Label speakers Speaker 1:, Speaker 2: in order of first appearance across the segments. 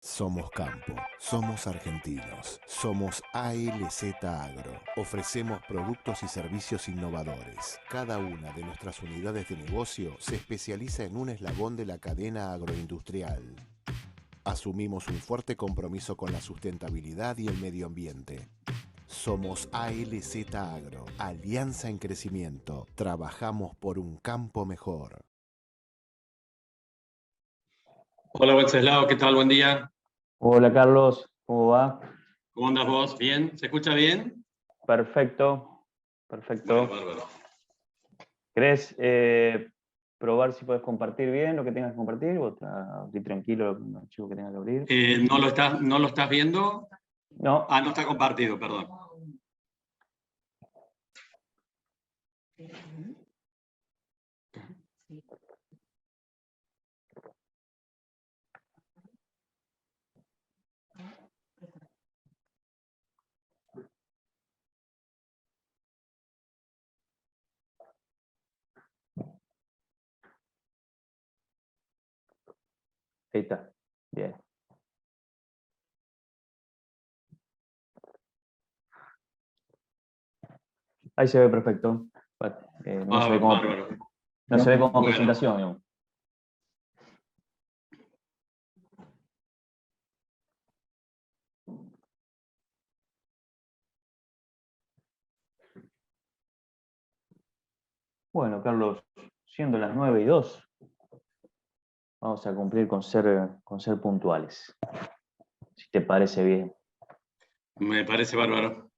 Speaker 1: Somos campo, somos argentinos, somos ALZ Agro. Ofrecemos productos y servicios innovadores. Cada una de nuestras unidades de negocio se especializa en un eslabón de la cadena agroindustrial. Asumimos un fuerte compromiso con la sustentabilidad y el medio ambiente. Somos ALZ Agro, Alianza en Crecimiento. Trabajamos por un campo mejor.
Speaker 2: Hola, Wenceslao, ¿qué tal? Buen día.
Speaker 3: Hola Carlos, ¿cómo va?
Speaker 2: ¿Cómo andas vos? ¿Bien? ¿Se escucha bien?
Speaker 3: Perfecto, perfecto.
Speaker 2: Bueno, bárbaro.
Speaker 3: ¿Querés probar si puedes compartir bien lo que tengas que compartir? ¿O abrir tranquilo el archivo que tengas que abrir?
Speaker 2: ¿No lo estás viendo?
Speaker 3: No.
Speaker 2: Ah, no está compartido, perdón.
Speaker 3: Ahí está. Bien. Ahí se ve perfecto. No se ve como,
Speaker 2: Bárbaro.
Speaker 3: no se ve como
Speaker 2: Bueno.
Speaker 3: presentación, digamos. Bueno, Carlos, siendo las 9:02, vamos a cumplir con ser puntuales. Si te parece bien.
Speaker 2: Me parece bárbaro.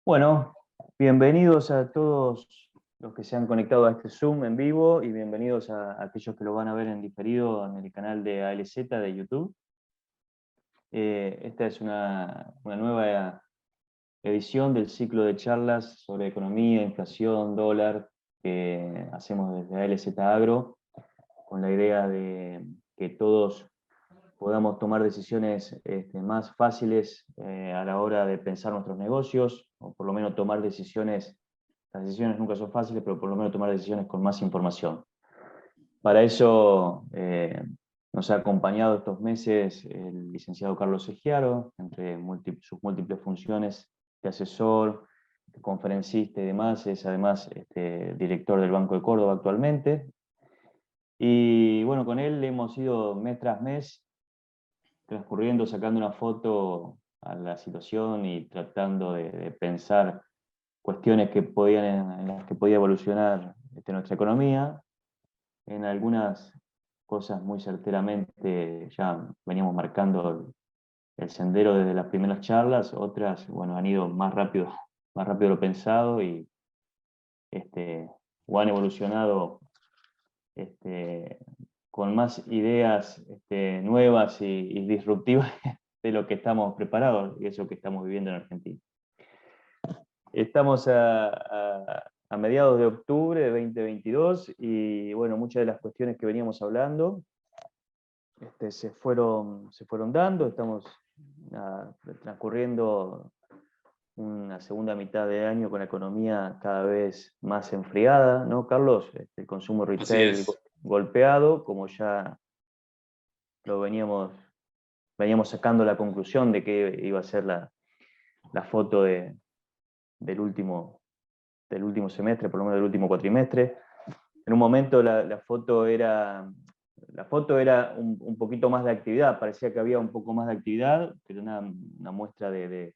Speaker 3: Bueno, bienvenidos a todos los que se han conectado a este Zoom en vivo y bienvenidos a aquellos que lo van a ver en diferido en el canal de ALZ de YouTube. Esta es una nueva edición del ciclo de charlas sobre economía, inflación, dólar, que hacemos desde ALZ Agro, con la idea de que todos podamos tomar decisiones más fáciles a la hora de pensar nuestros negocios, o por lo menos tomar decisiones. Las decisiones nunca son fáciles, pero por lo menos tomar decisiones con más información. Para eso nos ha acompañado estos meses el licenciado Carlos Egiaro, entre sus múltiples funciones de asesor, de conferencista y demás. Es además director del Banco de Córdoba actualmente. Y bueno, con él hemos ido mes tras mes transcurriendo, sacando una foto a la situación y tratando de pensar cuestiones en las que podía evolucionar nuestra economía. En algunas cosas muy certeramente ya veníamos marcando el sendero desde las primeras charlas, otras bueno, han ido más rápido de lo pensado o han evolucionado con más ideas nuevas y disruptivas de lo que estamos preparados y eso que estamos viviendo en Argentina. Estamos a mediados de octubre de 2022 y bueno, muchas de las cuestiones que veníamos hablando se fueron dando. Estamos transcurriendo una segunda mitad de año con la economía cada vez más enfriada, ¿no, Carlos? El consumo retail golpeado, como ya lo veníamos sacando la conclusión de que iba a ser la foto del último semestre, por lo menos del último cuatrimestre. En un momento la foto era un poquito más de actividad, parecía que había un poco más de actividad, pero una muestra de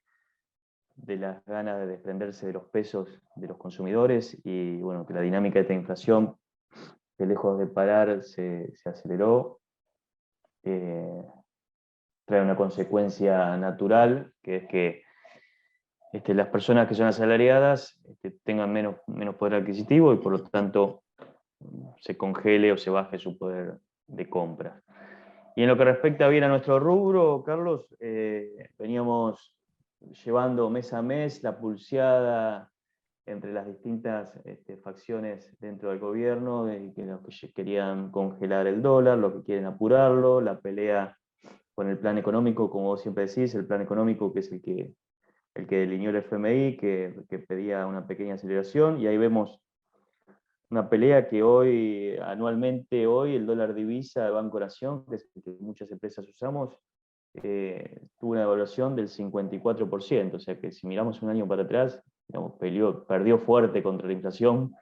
Speaker 3: las ganas de desprenderse de los pesos de los consumidores y bueno, que la dinámica de esta inflación, que lejos de parar, se aceleró. Trae una consecuencia natural, que es que las personas que son asalariadas tengan menos poder adquisitivo y por lo tanto se congele o se baje su poder de compra. Y en lo que respecta bien a nuestro rubro, Carlos, veníamos llevando mes a mes la pulseada entre las distintas facciones dentro del gobierno, que los que querían congelar el dólar, los que quieren apurarlo, la pelea con el plan económico, como vos siempre decís, el plan económico que es el que delineó el FMI, que pedía una pequeña aceleración, y ahí vemos una pelea que hoy, anualmente hoy, el dólar divisa de Banco Nación, que es el que muchas empresas usamos, tuvo una devaluación del 54%, o sea que si miramos un año para atrás, digamos, perdió fuerte contra la inflación,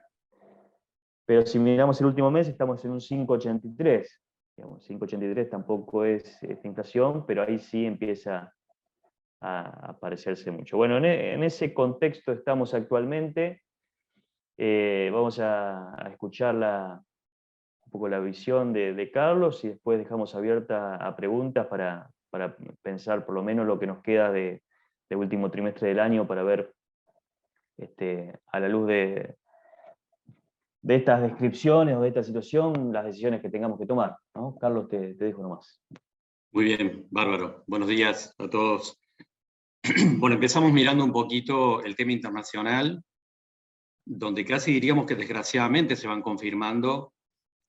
Speaker 3: pero si miramos el último mes estamos en un 5,83. 5,83 tampoco es esta inflación, pero ahí sí empieza a parecerse mucho. Bueno, en ese contexto estamos actualmente. Vamos a escuchar un poco la visión de Carlos y después dejamos abierta a preguntas para pensar por lo menos lo que nos queda de último trimestre del año para ver a la luz de estas descripciones o de esta situación las decisiones que tengamos que tomar, ¿no? Carlos, te dejo nomás.
Speaker 2: Muy bien, bárbaro. Buenos días a todos. Bueno, empezamos mirando un poquito el tema internacional, donde casi diríamos que desgraciadamente se van confirmando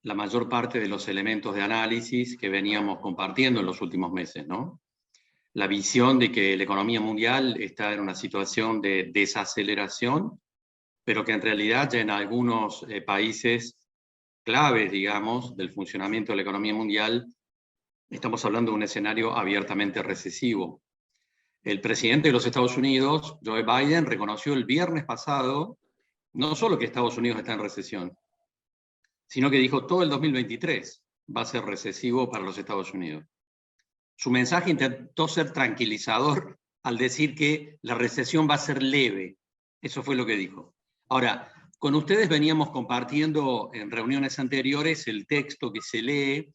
Speaker 2: la mayor parte de los elementos de análisis que veníamos compartiendo en los últimos meses, ¿no? La visión de que la economía mundial está en una situación de desaceleración, pero que en realidad ya en algunos países claves, digamos, del funcionamiento de la economía mundial, estamos hablando de un escenario abiertamente recesivo. El presidente de los Estados Unidos, Joe Biden, reconoció el viernes pasado no solo que Estados Unidos está en recesión, sino que dijo todo el 2023 va a ser recesivo para los Estados Unidos. Su mensaje intentó ser tranquilizador al decir que la recesión va a ser leve. Eso fue lo que dijo. Ahora, con ustedes veníamos compartiendo en reuniones anteriores el texto que se lee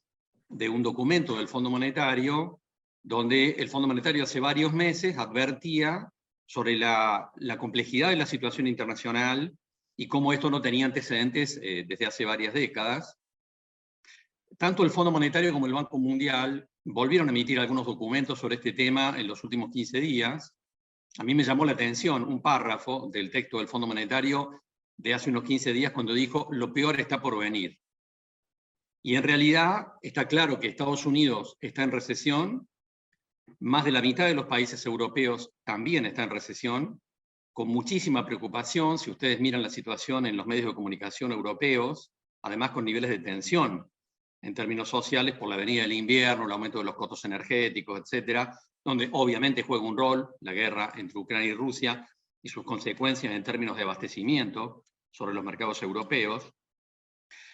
Speaker 2: de un documento del Fondo Monetario, donde el Fondo Monetario hace varios meses advertía sobre la complejidad de la situación internacional y cómo esto no tenía antecedentes desde hace varias décadas. Tanto el Fondo Monetario como el Banco Mundial volvieron a emitir algunos documentos sobre este tema en los últimos 15 días. A mí me llamó la atención un párrafo del texto del Fondo Monetario de hace unos 15 días cuando dijo: lo peor está por venir. Y en realidad está claro que Estados Unidos está en recesión, más de la mitad de los países europeos también está en recesión, con muchísima preocupación, si ustedes miran la situación en los medios de comunicación europeos, además con niveles de tensión en términos sociales por la venida del invierno, el aumento de los costos energéticos, etcétera, donde obviamente juega un rol la guerra entre Ucrania y Rusia y sus consecuencias en términos de abastecimiento sobre los mercados europeos.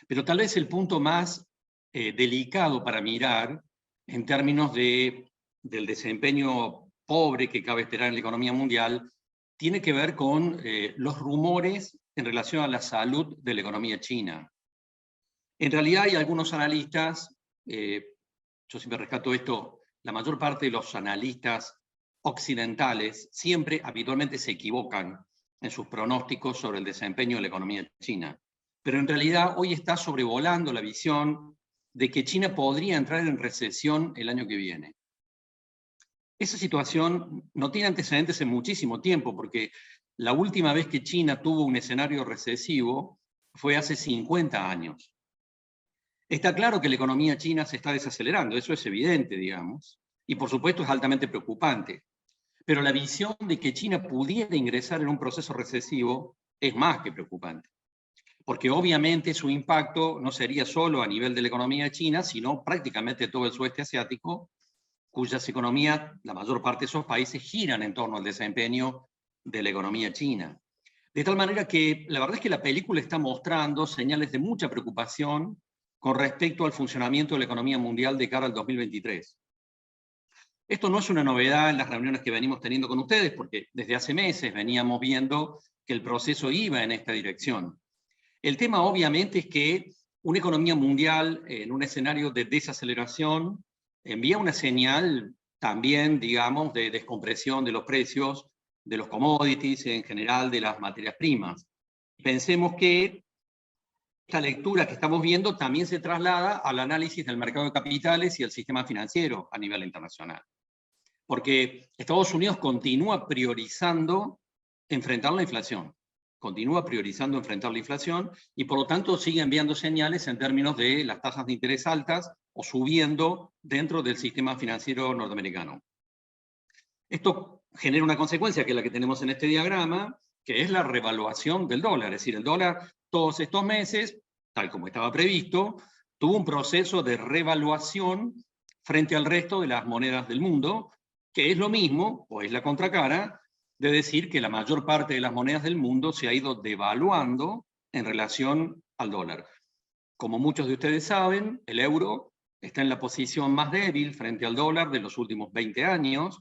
Speaker 2: Pero tal vez el punto más delicado para mirar en términos del desempeño pobre que cabe esperar en la economía mundial tiene que ver con los rumores en relación a la salud de la economía china. En realidad hay algunos analistas, yo siempre rescato esto, la mayor parte de los analistas occidentales siempre habitualmente se equivocan en sus pronósticos sobre el desempeño de la economía china. Pero en realidad hoy está sobrevolando la visión de que China podría entrar en recesión el año que viene. Esa situación no tiene antecedentes en muchísimo tiempo, porque la última vez que China tuvo un escenario recesivo fue hace 50 años. Está claro que la economía china se está desacelerando, eso es evidente, digamos, y por supuesto es altamente preocupante. Pero la visión de que China pudiera ingresar en un proceso recesivo es más que preocupante, porque obviamente su impacto no sería solo a nivel de la economía china, sino prácticamente todo el sudeste asiático, cuyas economías, la mayor parte de esos países, giran en torno al desempeño de la economía china. De tal manera que la verdad es que la película está mostrando señales de mucha preocupación con respecto al funcionamiento de la economía mundial de cara al 2023. Esto no es una novedad en las reuniones que venimos teniendo con ustedes, porque desde hace meses veníamos viendo que el proceso iba en esta dirección. El tema obviamente es que una economía mundial en un escenario de desaceleración envía una señal también, digamos, de descompresión de los precios de los commodities, en general de las materias primas. Pensemos que esta lectura que estamos viendo también se traslada al análisis del mercado de capitales y el sistema financiero a nivel internacional. Porque Estados Unidos continúa priorizando enfrentar la inflación. Continúa priorizando enfrentar la inflación y por lo tanto sigue enviando señales en términos de las tasas de interés altas o subiendo dentro del sistema financiero norteamericano. Esto genera una consecuencia que es la que tenemos en este diagrama, que es la revaluación del dólar. Es decir, el dólar todos estos meses, tal como estaba previsto, tuvo un proceso de revaluación frente al resto de las monedas del mundo, que es lo mismo, o es la contracara, de decir que la mayor parte de las monedas del mundo se ha ido devaluando en relación al dólar. Como muchos de ustedes saben, el euro está en la posición más débil frente al dólar de los últimos 20 años.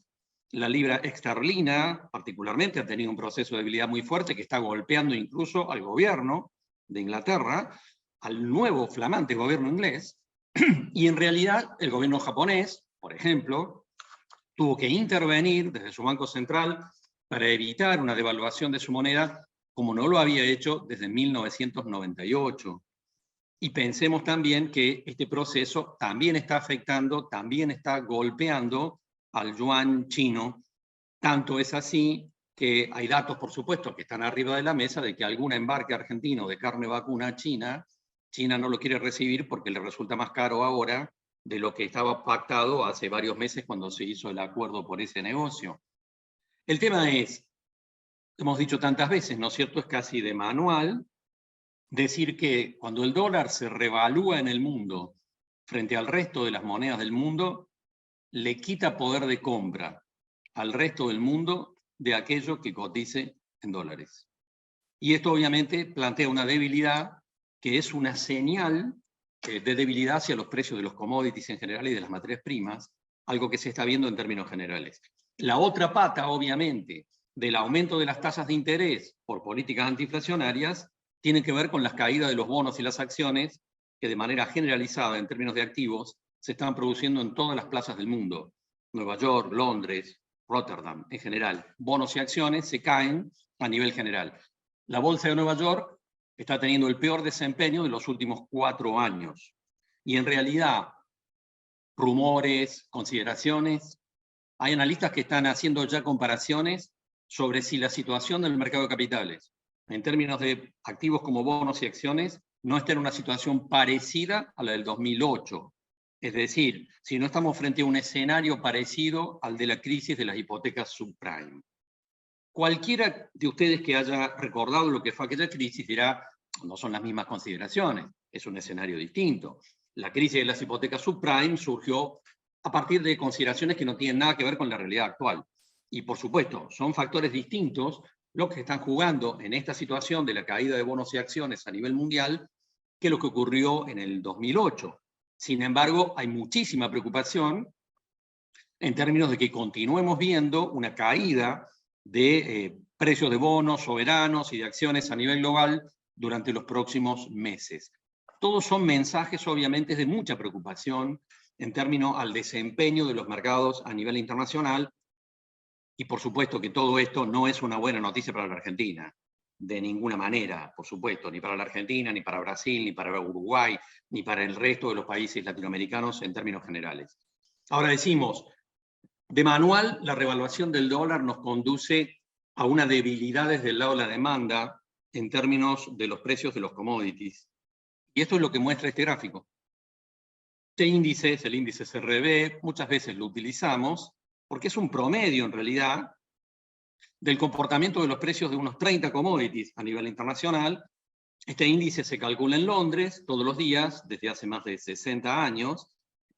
Speaker 2: La libra esterlina, particularmente, ha tenido un proceso de debilidad muy fuerte que está golpeando incluso al gobierno de Inglaterra, al nuevo flamante gobierno inglés, y en realidad el gobierno japonés, por ejemplo, tuvo que intervenir desde su Banco Central para evitar una devaluación de su moneda como no lo había hecho desde 1998. Y pensemos también que este proceso también está afectando, también está golpeando al yuan chino. Tanto es así que hay datos, por supuesto, que están arriba de la mesa de que algún embarque argentino de carne vacuna a China no lo quiere recibir porque le resulta más caro ahora de lo que estaba pactado hace varios meses cuando se hizo el acuerdo por ese negocio. El tema es, hemos dicho tantas veces, ¿no es cierto? Es casi de manual decir que cuando el dólar se revalúa en el mundo frente al resto de las monedas del mundo, le quita poder de compra al resto del mundo de aquello que cotice en dólares. Y esto obviamente plantea una debilidad que es una señal de debilidad hacia los precios de los commodities en general y de las materias primas, algo que se está viendo en términos generales. La otra pata, obviamente, del aumento de las tasas de interés por políticas antiinflacionarias tiene que ver con las caídas de los bonos y las acciones que de manera generalizada en términos de activos se están produciendo en todas las plazas del mundo. Nueva York, Londres, Rotterdam, en general. Bonos y acciones se caen a nivel general. La bolsa de Nueva York está teniendo el peor desempeño de los últimos 4 años. Y en realidad, rumores, consideraciones, hay analistas que están haciendo ya comparaciones sobre si la situación del mercado de capitales, en términos de activos como bonos y acciones, no está en una situación parecida a la del 2008. Es decir, si no estamos frente a un escenario parecido al de la crisis de las hipotecas subprime. Cualquiera de ustedes que haya recordado lo que fue aquella crisis dirá, no son las mismas consideraciones, es un escenario distinto. La crisis de las hipotecas subprime surgió a partir de consideraciones que no tienen nada que ver con la realidad actual. Y por supuesto, son factores distintos los que están jugando en esta situación de la caída de bonos y acciones a nivel mundial que lo que ocurrió en el 2008. Sin embargo, hay muchísima preocupación en términos de que continuemos viendo una caída de precios de bonos soberanos y de acciones a nivel global durante los próximos meses. Todos son mensajes, obviamente, de mucha preocupación en términos al desempeño de los mercados a nivel internacional, y por supuesto que todo esto no es una buena noticia para la Argentina, de ninguna manera, por supuesto, ni para la Argentina, ni para Brasil, ni para Uruguay, ni para el resto de los países latinoamericanos en términos generales. Ahora decimos, de manual, la revaluación del dólar nos conduce a una debilidad desde el lado de la demanda en términos de los precios de los commodities. Y esto es lo que muestra este gráfico. Este índice es el índice CRB, muchas veces lo utilizamos, porque es un promedio en realidad del comportamiento de los precios de unos 30 commodities a nivel internacional. Este índice se calcula en Londres todos los días, desde hace más de 60 años,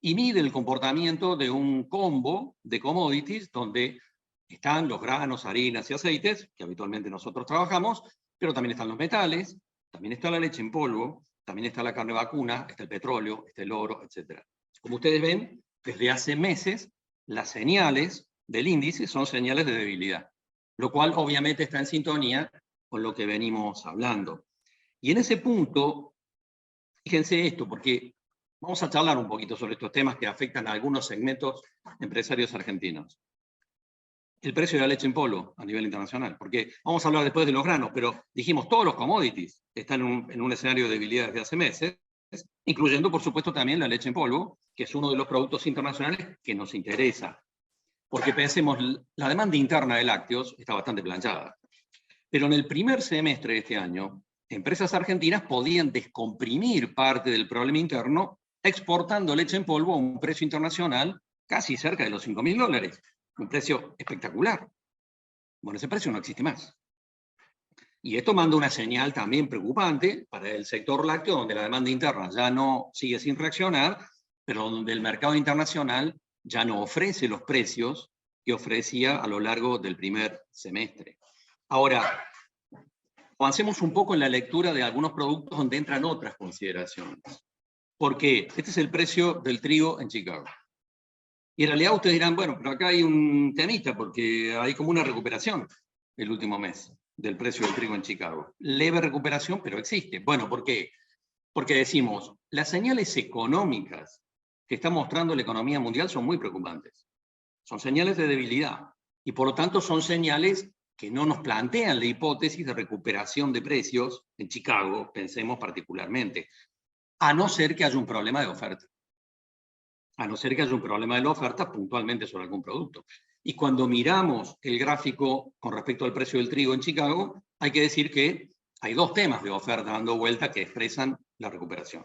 Speaker 2: y mide el comportamiento de un combo de commodities donde están los granos, harinas y aceites, que habitualmente nosotros trabajamos, pero también están los metales, también está la leche en polvo, también está la carne vacuna, está el petróleo, está el oro, etc. Como ustedes ven, desde hace meses, las señales del índice son señales de debilidad, lo cual obviamente está en sintonía con lo que venimos hablando. Y en ese punto, fíjense esto, porque vamos a charlar un poquito sobre estos temas que afectan a algunos segmentos empresarios argentinos. El precio de la leche en polvo a nivel internacional, porque vamos a hablar después de los granos, pero dijimos todos los commodities están en un escenario de debilidad desde hace meses, incluyendo por supuesto también la leche en polvo, que es uno de los productos internacionales que nos interesa. Porque pensemos, la demanda interna de lácteos está bastante planchada. Pero en el primer semestre de este año, empresas argentinas podían descomprimir parte del problema interno exportando leche en polvo a un precio internacional casi cerca de los $5.000. Un precio espectacular. Bueno, ese precio no existe más. Y esto manda una señal también preocupante para el sector lácteo, donde la demanda interna ya no sigue sin reaccionar, pero donde el mercado internacional ya no ofrece los precios que ofrecía a lo largo del primer semestre. Ahora, avancemos un poco en la lectura de algunos productos donde entran otras consideraciones. ¿Por qué? Este es el precio del trigo en Chicago. Y en realidad ustedes dirán, bueno, pero acá hay un temita, porque hay como una recuperación el último mes del precio del trigo en Chicago. Leve recuperación, pero existe. Bueno, ¿por qué? Porque decimos, las señales económicas que está mostrando la economía mundial son muy preocupantes. Son señales de debilidad. Y por lo tanto son señales que no nos plantean la hipótesis de recuperación de precios en Chicago, pensemos particularmente, a no ser que haya un problema de oferta. A no ser que haya un problema de la oferta puntualmente sobre algún producto. Y cuando miramos el gráfico con respecto al precio del trigo en Chicago, hay que decir que hay dos temas de oferta dando vuelta que expresan la recuperación.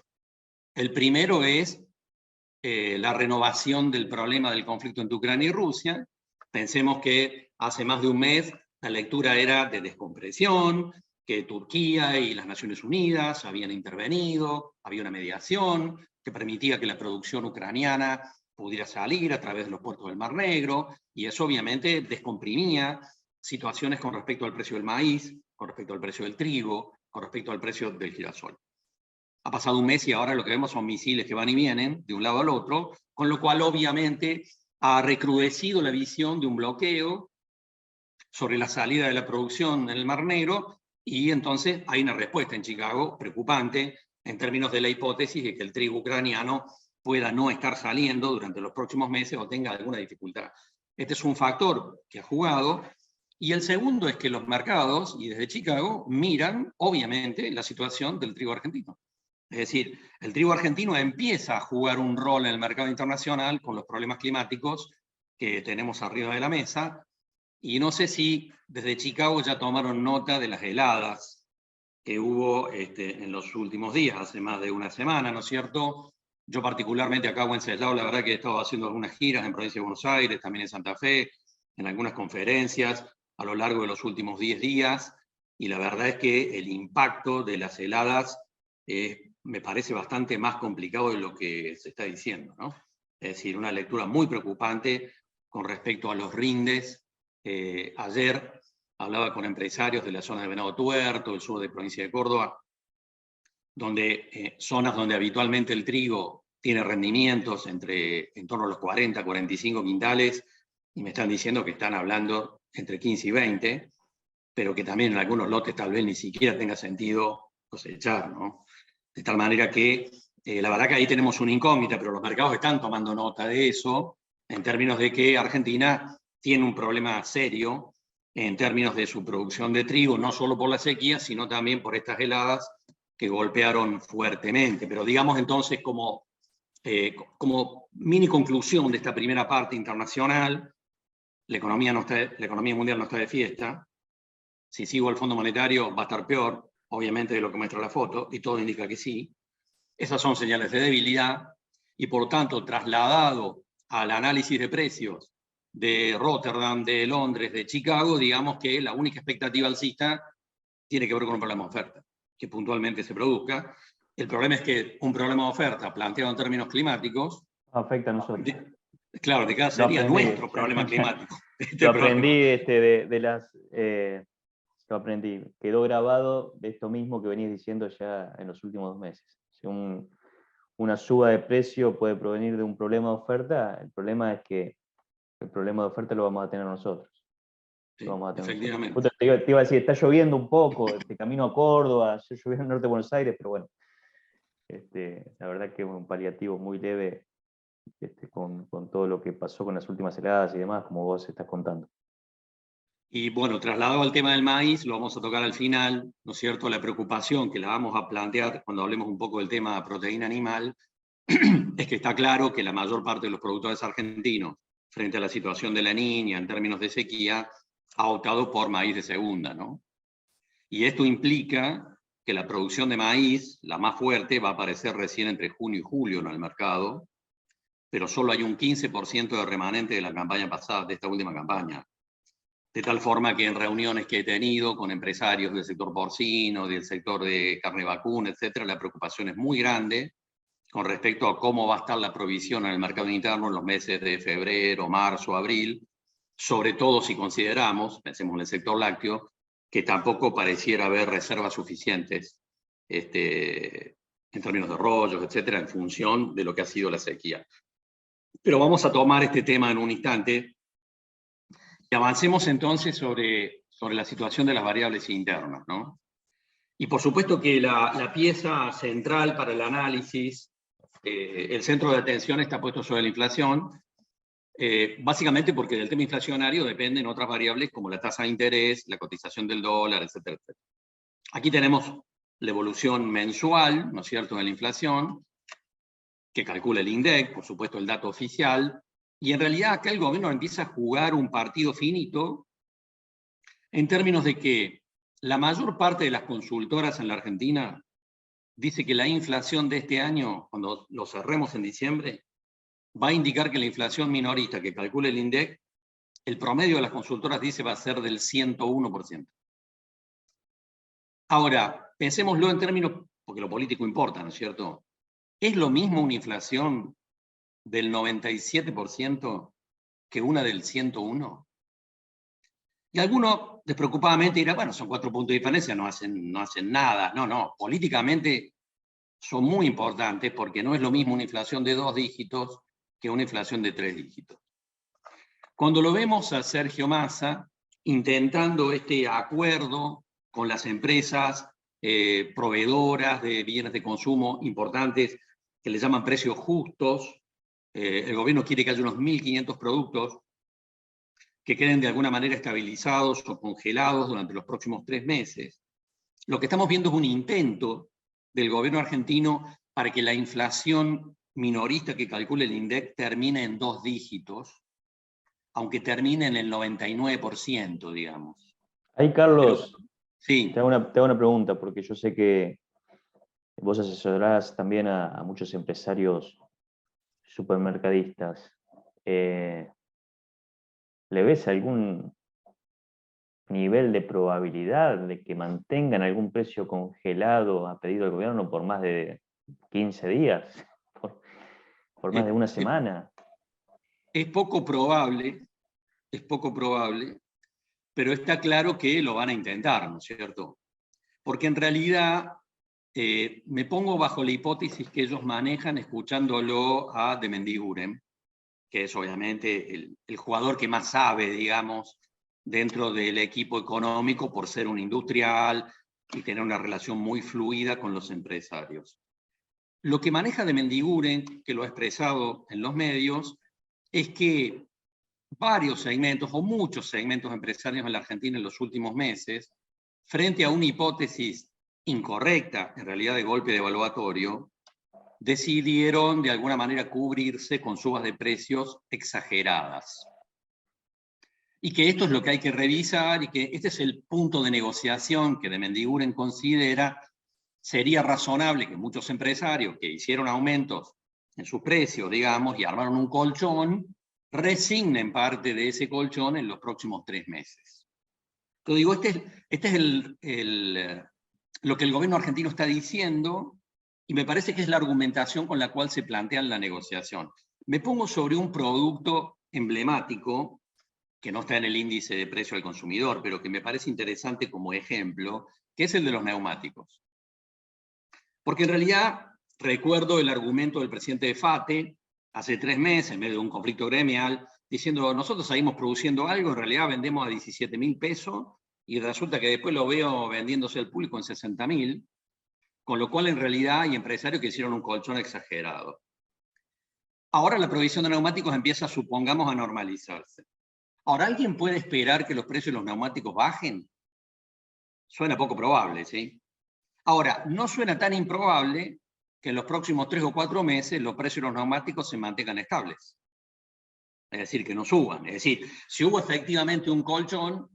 Speaker 2: El primero es la renovación del problema del conflicto entre Ucrania y Rusia. Pensemos que hace más de un mes la lectura era de descompresión, que Turquía y las Naciones Unidas habían intervenido, había una mediación que permitía que la producción ucraniana pudiera salir a través de los puertos del Mar Negro, y eso obviamente descomprimía situaciones con respecto al precio del maíz, con respecto al precio del trigo, con respecto al precio del girasol. Ha pasado un mes y ahora lo que vemos son misiles que van y vienen de un lado al otro, con lo cual obviamente ha recrudecido la visión de un bloqueo sobre la salida de la producción en el Mar Negro, y entonces hay una respuesta en Chicago preocupante en términos de la hipótesis de que el trigo ucraniano pueda no estar saliendo durante los próximos meses o tenga alguna dificultad. Este es un factor que ha jugado. Y el segundo es que los mercados, y desde Chicago, miran obviamente la situación del trigo argentino. Es decir, el trigo argentino empieza a jugar un rol en el mercado internacional con los problemas climáticos que tenemos arriba de la mesa, y no sé si desde Chicago ya tomaron nota de las heladas que hubo en los últimos días, hace más de una semana, ¿no es cierto? Yo particularmente acá en Wenceslao, la verdad que he estado haciendo algunas giras en Provincia de Buenos Aires, también en Santa Fe, en algunas conferencias a lo largo de los últimos 10 días, y la verdad es que el impacto de las heladas me parece bastante más complicado de lo que se está diciendo, ¿no? Es decir, una lectura muy preocupante con respecto a los rindes. Ayer hablaba con empresarios de la zona de Venado Tuerto, el sur de provincia de Córdoba, donde zonas donde habitualmente el trigo tiene rendimientos en torno a los 40, 45 quintales, y me están diciendo que están hablando entre 15 y 20, pero que también en algunos lotes tal vez ni siquiera tenga sentido cosechar, ¿no? De tal manera que la verdad que ahí tenemos una incógnita, pero los mercados están tomando nota de eso, en términos de que Argentina tiene un problema serio en términos de su producción de trigo, no solo por la sequía, sino también por estas heladas que golpearon fuertemente. Pero digamos entonces como mini conclusión de esta primera parte internacional, la economía mundial no está de fiesta. Si sigo al Fondo Monetario va a estar peor, obviamente, de lo que muestra la foto, y todo indica que sí. Esas son señales de debilidad, y por lo tanto, trasladado al análisis de precios de Rotterdam, de Londres, de Chicago, digamos que la única expectativa alcista tiene que ver con un problema de oferta, que puntualmente se produzca. El problema es que un problema de oferta planteado en términos climáticos
Speaker 3: afecta a nosotros.
Speaker 2: Claro, de cada sería nuestro problema climático.
Speaker 3: Lo aprendí lo aprendí. Quedó grabado de esto mismo que venís diciendo ya en los últimos 2 meses. Si una suba de precio puede provenir de un problema de oferta, el problema es que el problema de oferta lo vamos a tener nosotros.
Speaker 2: Sí, efectivamente.
Speaker 3: Nosotros. Te iba a decir, está lloviendo un poco, camino a Córdoba, yo lloví en el norte de Buenos Aires, pero bueno, la verdad que es un paliativo muy leve con todo lo que pasó con las últimas heladas y demás, como vos estás contando.
Speaker 2: Y bueno, trasladado al tema del maíz, lo vamos a tocar al final, ¿no es cierto? La preocupación que la vamos a plantear cuando hablemos un poco del tema de proteína animal, es que está claro que la mayor parte de los productores argentinos, frente a la situación de la Niña en términos de sequía, ha optado por maíz de segunda, ¿no? Y esto implica que la producción de maíz, la más fuerte, va a aparecer recién entre junio y julio en el mercado, pero solo hay un 15% de remanente de la campaña pasada, de esta última campaña. de tal forma que en reuniones que he tenido con empresarios del sector porcino, del sector de carne vacuna, etc., la preocupación es muy grande con respecto a cómo va a estar la provisión en el mercado interno en los meses de febrero, marzo, abril, sobre todo si consideramos, pensemos en el sector lácteo, que tampoco pareciera haber reservas suficientes en términos de rollos, etcétera, en función de lo que ha sido la sequía. Pero vamos a tomar este tema en un instante y avancemos entonces sobre la situación de las variables internas, ¿no? Y por supuesto que la pieza central para el análisis, el centro de atención está puesto sobre la inflación, básicamente porque del tema inflacionario dependen otras variables como la tasa de interés, la cotización del dólar, etcétera, etcétera. Aquí tenemos la evolución mensual, ¿no es cierto?, de la inflación, que calcula el INDEC, por supuesto el dato oficial, y en realidad acá el gobierno empieza a jugar un partido finito en términos de que la mayor parte de las consultoras en la Argentina dice que la inflación de este año, cuando lo cerremos en diciembre, va a indicar que la inflación minorista que calcula el INDEC, el promedio de las consultoras dice va a ser del 101%. Ahora, pensémoslo en términos, porque lo político importa, ¿no es cierto? ¿Es lo mismo una inflación del 97% que una del 101%? Y alguno despreocupadamente dirá, bueno, son 4 puntos de diferencia, no hacen nada. No, políticamente son muy importantes porque no es lo mismo una inflación de 2 dígitos que una inflación de 3 dígitos. Cuando lo vemos a Sergio Massa intentando este acuerdo con las empresas proveedoras de bienes de consumo importantes que le llaman precios justos, el gobierno quiere que haya unos 1.500 productos que queden de alguna manera estabilizados o congelados durante los próximos 3 meses. Lo que estamos viendo es un intento del gobierno argentino para que la inflación minorista que calcula el INDEC termine en 2 dígitos, aunque termine en el 99%, digamos.
Speaker 3: Ahí, Carlos,
Speaker 2: sí.
Speaker 3: te hago una pregunta, porque yo sé que vos asesorás también a muchos empresarios supermercadistas. ¿Le ves algún nivel de probabilidad de que mantengan algún precio congelado a pedido del gobierno por más de 15 días? ¿Por más de una semana?
Speaker 2: Es poco probable, pero está claro que lo van a intentar, ¿no es cierto? Porque en realidad me pongo bajo la hipótesis que ellos manejan escuchándolo a de Mendiguren, que es obviamente el jugador que más sabe, digamos, dentro del equipo económico por ser un industrial y tener una relación muy fluida con los empresarios. Lo que maneja de Mendiguren, que lo ha expresado en los medios, es que varios segmentos o muchos segmentos empresarios en la Argentina en los últimos meses, frente a una hipótesis incorrecta, en realidad de golpe devaluatorio, decidieron de alguna manera cubrirse con subas de precios exageradas. Y que esto es lo que hay que revisar y que este es el punto de negociación que de Mendiguren considera sería razonable que muchos empresarios que hicieron aumentos en sus precios, digamos, y armaron un colchón, resignen parte de ese colchón en los próximos 3 meses. Yo digo, este es lo que el gobierno argentino está diciendo, y me parece que es la argumentación con la cual se plantea la negociación. Me pongo sobre un producto emblemático, que no está en el índice de precio al consumidor, pero que me parece interesante como ejemplo, que es el de los neumáticos. Porque en realidad recuerdo el argumento del presidente de FATE, hace 3 meses, en medio de un conflicto gremial, diciendo, nosotros seguimos produciendo algo, en realidad vendemos a 17.000 pesos, y resulta que después lo veo vendiéndose al público en 60.000, con lo cual en realidad hay empresarios que hicieron un colchón exagerado. Ahora la provisión de neumáticos empieza, supongamos, a normalizarse. Ahora, ¿alguien puede esperar que los precios de los neumáticos bajen? Suena poco probable, ¿sí? Ahora, no suena tan improbable que en los próximos 3 o 4 meses los precios de los neumáticos se mantengan estables. Es decir, que no suban. Es decir, si hubo efectivamente un colchón,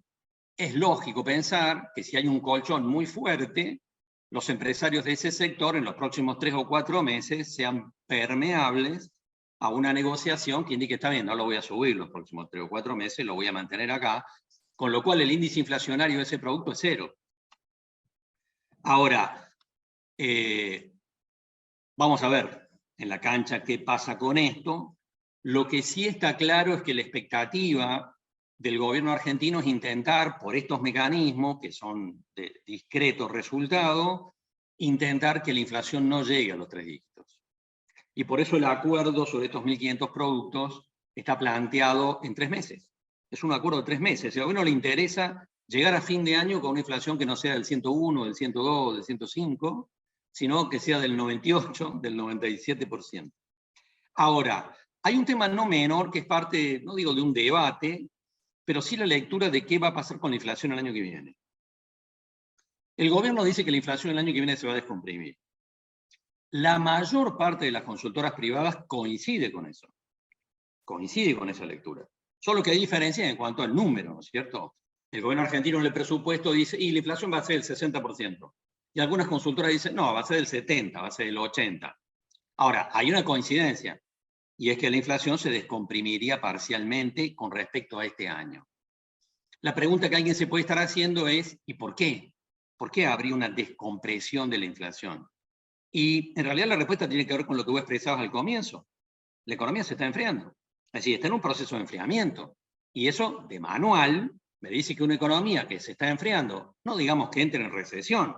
Speaker 2: es lógico pensar que si hay un colchón muy fuerte, los empresarios de ese sector en los próximos 3 o 4 meses sean permeables a una negociación que indique, está bien, no lo voy a subir los próximos 3 o 4 meses, lo voy a mantener acá, Con lo cual el índice inflacionario de ese producto es 0. Ahora, vamos a ver en la cancha qué pasa con esto. Lo que sí está claro es que la expectativa del gobierno argentino es intentar, por estos mecanismos, que son de discreto resultado, intentar que la inflación no llegue a los 3 dígitos. Y por eso el acuerdo sobre estos 1.500 productos está planteado en 3 meses. Es un acuerdo de 3 meses. Si a uno le interesa llegar a fin de año con una inflación que no sea del 101, del 102, del 105, sino que sea del 98, del 97%. Ahora, hay un tema no menor que es parte, no digo de un debate, pero sí la lectura de qué va a pasar con la inflación el año que viene. El gobierno dice que la inflación el año que viene se va a descomprimir. La mayor parte de las consultoras privadas coincide con eso. Coincide con esa lectura. Solo que hay diferencias en cuanto al número, ¿no es cierto? El gobierno argentino en el presupuesto dice, y la inflación va a ser el 60%. Y algunas consultoras dicen, no, va a ser el 70%, va a ser el 80%. Ahora, hay una coincidencia, y es que la inflación se descomprimiría parcialmente con respecto a este año. La pregunta que alguien se puede estar haciendo es, ¿y por qué? ¿Por qué habría una descompresión de la inflación? Y en realidad la respuesta tiene que ver con lo que vos expresabas al comienzo. La economía se está enfriando. Es decir, está en un proceso de enfriamiento. Y eso, de manual, me dice que una economía que se está enfriando, no digamos que entre en recesión,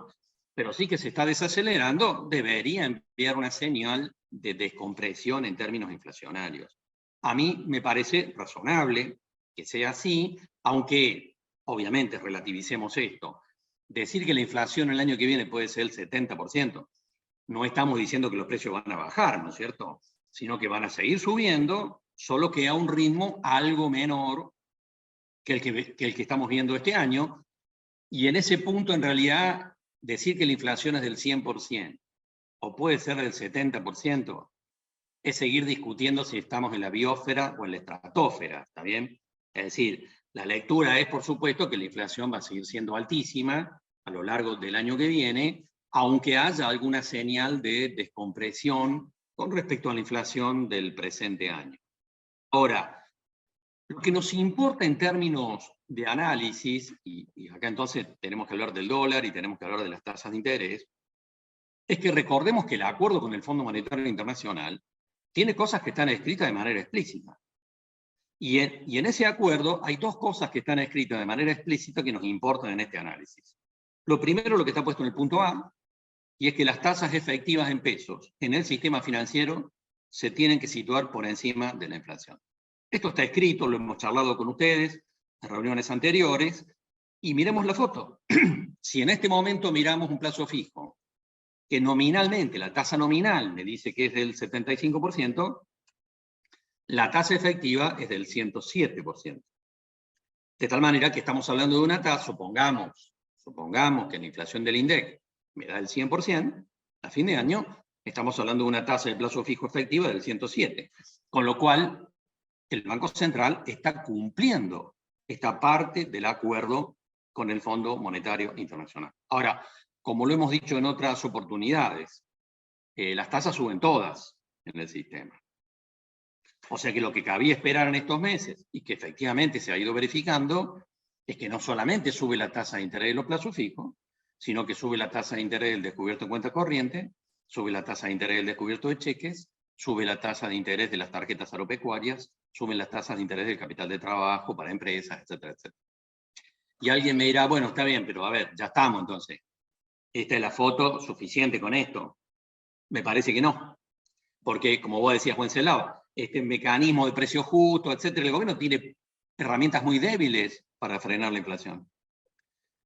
Speaker 2: pero sí que se está desacelerando, debería enviar una señal de descompresión en términos inflacionarios. A mí me parece razonable que sea así, aunque obviamente relativicemos esto. Decir que la inflación el año que viene puede ser el 70%, no estamos diciendo que los precios van a bajar, ¿no es cierto? Sino que van a seguir subiendo, solo que a un ritmo algo menor que el que estamos viendo este año. Y en ese punto, en realidad, decir que la inflación es del 100% o puede ser del 70%, es seguir discutiendo si estamos en la biosfera o en la estratosfera, ¿está bien? Es decir, la lectura es, por supuesto, que la inflación va a seguir siendo altísima a lo largo del año que viene, aunque haya alguna señal de descompresión con respecto a la inflación del presente año. Ahora, lo que nos importa en términos de análisis, y acá entonces tenemos que hablar del dólar y tenemos que hablar de las tasas de interés, es que recordemos que el acuerdo con el Fondo Monetario Internacional tiene cosas que están escritas de manera explícita. Y en ese acuerdo hay 2 cosas que están escritas de manera explícita que nos importan en este análisis. Lo primero, lo que está puesto en el punto A, y es que las tasas efectivas en pesos en el sistema financiero se tienen que situar por encima de la inflación. Esto está escrito, lo hemos charlado con ustedes en reuniones anteriores, y miremos la foto. Si en este momento miramos un plazo fijo, que nominalmente, la tasa nominal me dice que es del 75%, la tasa efectiva es del 107%. De tal manera que estamos hablando de una tasa, supongamos que la inflación del INDEC me da el 100%, a fin de año estamos hablando de una tasa de plazo fijo efectiva del 107%. Con lo cual, el Banco Central está cumpliendo esta parte del acuerdo con el Fondo Monetario Internacional. Ahora, como lo hemos dicho en otras oportunidades, las tasas suben todas en el sistema. O sea que lo que cabía esperar en estos meses, y que efectivamente se ha ido verificando, es que no solamente sube la tasa de interés de los plazos fijos, sino que sube la tasa de interés del descubierto en cuenta corriente, sube la tasa de interés del descubierto de cheques, sube la tasa de interés de las tarjetas agropecuarias, suben las tasas de interés del capital de trabajo para empresas, etcétera, etcétera. Y alguien me dirá, bueno, está bien, pero a ver, ya estamos entonces. ¿Esta es la foto suficiente con esto? Me parece que no. Porque, como vos decías, Wenceslao, este mecanismo de precio justo, etcétera, el gobierno tiene herramientas muy débiles para frenar la inflación.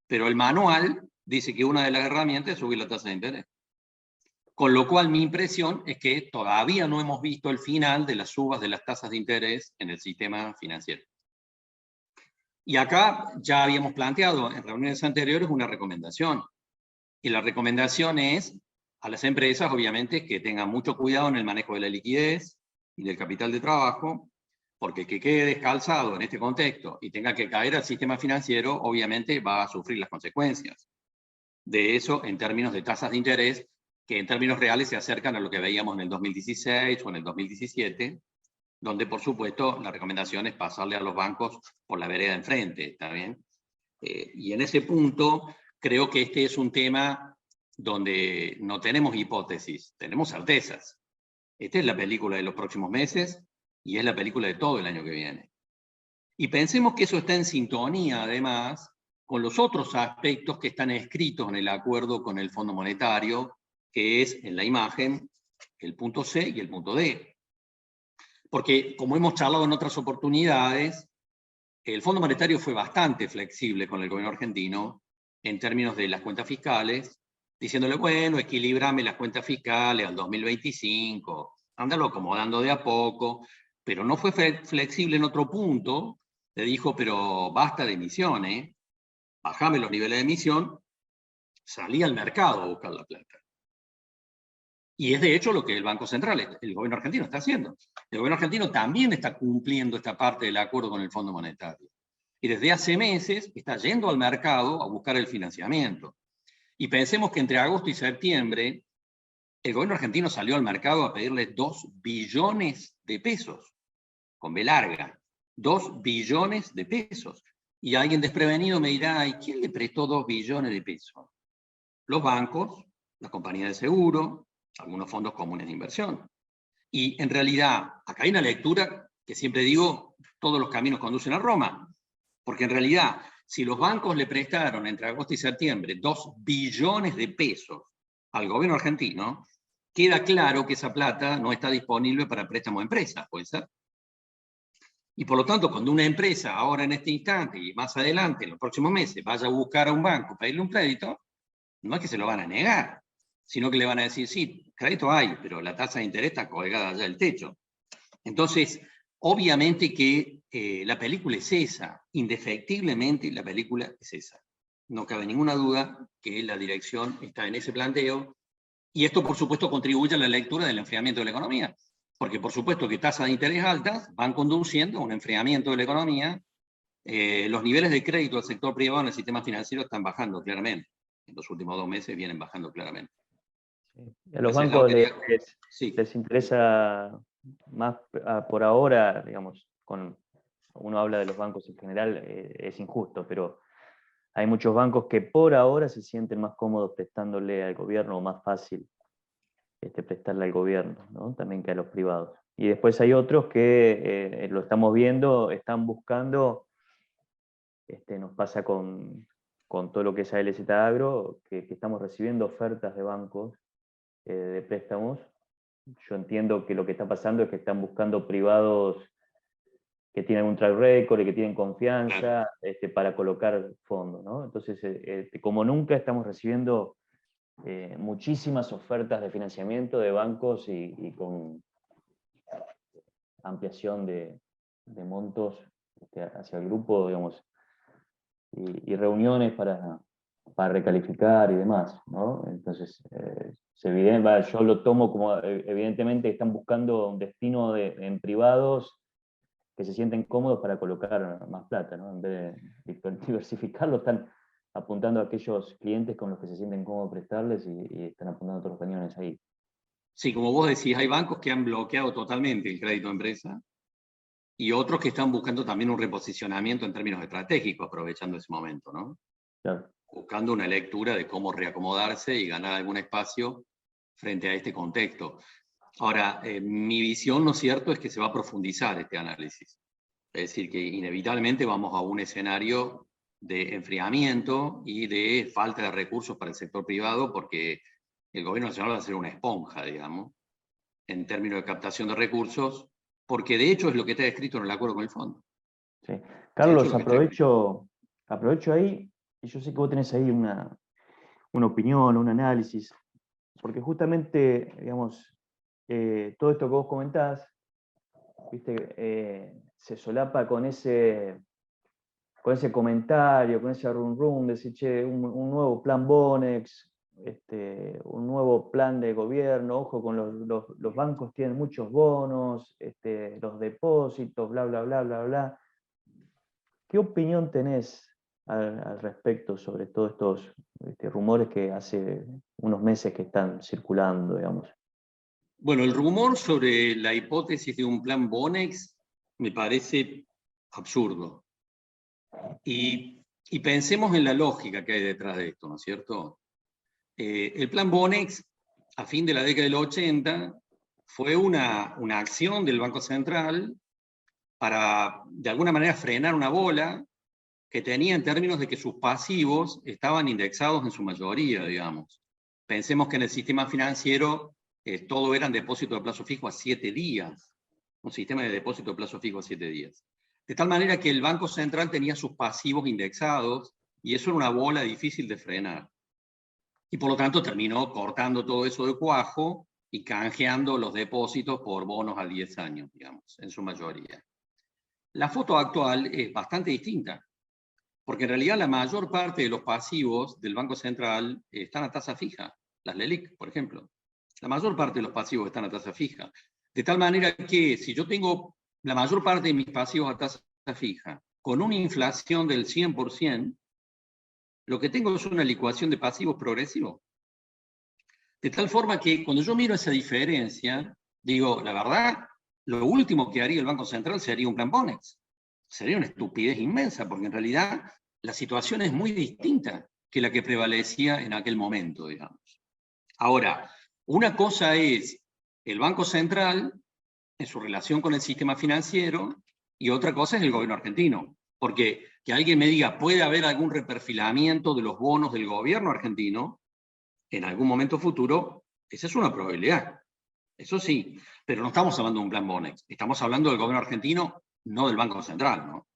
Speaker 2: Pero el manual dice que una de las herramientas es subir la tasa de interés. Con lo cual, mi impresión es que todavía no hemos visto el final de las subas de las tasas de interés en el sistema financiero. Y acá ya habíamos planteado en reuniones anteriores una recomendación. Y la recomendación es a las empresas, obviamente, que tengan mucho cuidado en el manejo de la liquidez y del capital de trabajo, porque el que quede descalzado en este contexto y tenga que caer al sistema financiero, obviamente va a sufrir las consecuencias de eso en términos de tasas de interés, que en términos reales se acercan a lo que veíamos en el 2016 o en el 2017, donde por supuesto la recomendación es pasarle a los bancos por la vereda de enfrente, ¿está bien? Y en ese punto creo que este es un tema donde no tenemos hipótesis, tenemos certezas. Esta es la película de los próximos meses y es la película de todo el año que viene. Y pensemos que eso está en sintonía, además, con los otros aspectos que están escritos en el acuerdo con el Fondo Monetario, que es en la imagen el punto C y el punto D. Porque, como hemos charlado en otras oportunidades, el Fondo Monetario fue bastante flexible con el gobierno argentino en términos de las cuentas fiscales, diciéndole, bueno, equilibrame las cuentas fiscales al 2025, ándalo acomodando de a poco, pero no fue flexible en otro punto, le dijo, pero basta de emisiones, bajame los niveles de emisión, salí al mercado a buscar la plata. Y es de hecho lo que el Banco Central, el gobierno argentino, está haciendo. El gobierno argentino también está cumpliendo esta parte del acuerdo con el Fondo Monetario. Y desde hace meses está yendo al mercado a buscar el financiamiento. Y pensemos que entre agosto y septiembre, el gobierno argentino salió al mercado a pedirle 2 billones de pesos, con B larga, 2 billones de pesos. Y alguien desprevenido me dirá, ¿y quién le prestó 2 billones de pesos? Los bancos, las compañías de seguro, algunos fondos comunes de inversión. Y en realidad, acá hay una lectura que siempre digo, todos los caminos conducen a Roma, porque en realidad, si los bancos le prestaron entre agosto y septiembre 2 billones de pesos al gobierno argentino, queda claro que esa plata no está disponible para préstamo a empresas, ¿puede ser? Y por lo tanto, cuando una empresa ahora en este instante y más adelante, en los próximos meses, vaya a buscar a un banco, pedirle un crédito, no es que se lo van a negar, sino que le van a decir, sí, crédito hay, pero la tasa de interés está colgada allá del techo. Entonces, obviamente que la película es esa, indefectiblemente la película es esa. No cabe ninguna duda que la dirección está en ese planteo, y esto por supuesto contribuye a la lectura del enfriamiento de la economía, porque por supuesto que tasas de interés altas van conduciendo a un enfriamiento de la economía. Los niveles de crédito del sector privado en el sistema financiero están bajando claramente. En los últimos 2 meses vienen bajando claramente.
Speaker 3: A los bancos
Speaker 2: sí.
Speaker 3: les interesa más por ahora, digamos, uno habla de los bancos en general, es injusto, pero hay muchos bancos que por ahora se sienten más cómodos prestándole al gobierno, o más fácil prestarle al gobierno, ¿no? También que a los privados. Y después hay otros que, lo estamos viendo, están buscando, nos pasa con todo lo que es ALZ Agro, que estamos recibiendo ofertas de bancos de préstamos. Yo entiendo que lo que está pasando es que están buscando privados que tienen un track record y que tienen confianza para colocar fondos, ¿no? Entonces, como nunca estamos recibiendo muchísimas ofertas de financiamiento de bancos y con ampliación de montos hacia el grupo, digamos, y reuniones para recalificar y demás, ¿no? Entonces, yo lo tomo como, evidentemente, están buscando un destino en privados que se sienten cómodos para colocar más plata, ¿no? En vez de diversificarlo, están apuntando a aquellos clientes con los que se sienten cómodos prestarles y están apuntando todos los cañones ahí.
Speaker 2: Sí, como vos decís, hay bancos que han bloqueado totalmente el crédito a empresa y otros que están buscando también un reposicionamiento en términos estratégicos, aprovechando ese momento, ¿no?
Speaker 3: Claro.
Speaker 2: Buscando una lectura de cómo reacomodarse y ganar algún espacio frente a este contexto. Ahora, mi visión, ¿no es cierto?, es que se va a profundizar este análisis. Es decir, que inevitablemente vamos a un escenario de enfriamiento y de falta de recursos para el sector privado, porque el gobierno nacional va a ser una esponja, digamos, en términos de captación de recursos, porque de hecho es lo que está escrito en el acuerdo con el fondo.
Speaker 3: Sí. Carlos, aprovecho ahí, y yo sé que vos tenés ahí una opinión, un análisis, porque justamente, digamos, todo esto que vos comentás, ¿viste? Se solapa con ese comentario, con ese rum decir, che, un nuevo plan Bonex, un nuevo plan de gobierno, ojo con los bancos tienen muchos bonos, los depósitos, bla, bla, bla, bla, bla. ¿Qué opinión tenés al respecto sobre todos estos rumores que hace unos meses que están circulando, digamos?
Speaker 2: Bueno, el rumor sobre la hipótesis de un plan Bonex me parece absurdo. Y pensemos en la lógica que hay detrás de esto, ¿no es cierto? El plan Bonex, a fin de la década del 80, fue una acción del Banco Central para, de alguna manera, frenar una bola que tenía en términos de que sus pasivos estaban indexados en su mayoría, digamos. Pensemos que en el sistema financiero todo eran depósitos de plazo fijo a 7 días, un sistema de depósito de plazo fijo a 7 días. De tal manera que el Banco Central tenía sus pasivos indexados y eso era una bola difícil de frenar. Y por lo tanto terminó cortando todo eso de cuajo y canjeando los depósitos por bonos a 10 años, digamos, en su mayoría. La foto actual es bastante distinta, porque en realidad la mayor parte de los pasivos del Banco Central están a tasa fija, las LELIQ, por ejemplo. La mayor parte de los pasivos están a tasa fija. De tal manera que si yo tengo la mayor parte de mis pasivos a tasa fija, con una inflación del 100%, lo que tengo es una licuación de pasivos progresivo. De tal forma que cuando yo miro esa diferencia, digo, la verdad, lo último que haría el Banco Central sería un plan Bonex. Sería una estupidez inmensa, porque en realidad la situación es muy distinta que la que prevalecía en aquel momento, digamos. Ahora, una cosa es el Banco Central en su relación con el sistema financiero y otra cosa es el gobierno argentino. Porque que alguien me diga, ¿puede haber algún reperfilamiento de los bonos del gobierno argentino en algún momento futuro? Esa es una probabilidad. Eso sí, pero no estamos hablando de un plan Bonex. Estamos hablando del gobierno argentino, no del Banco Central, ¿no?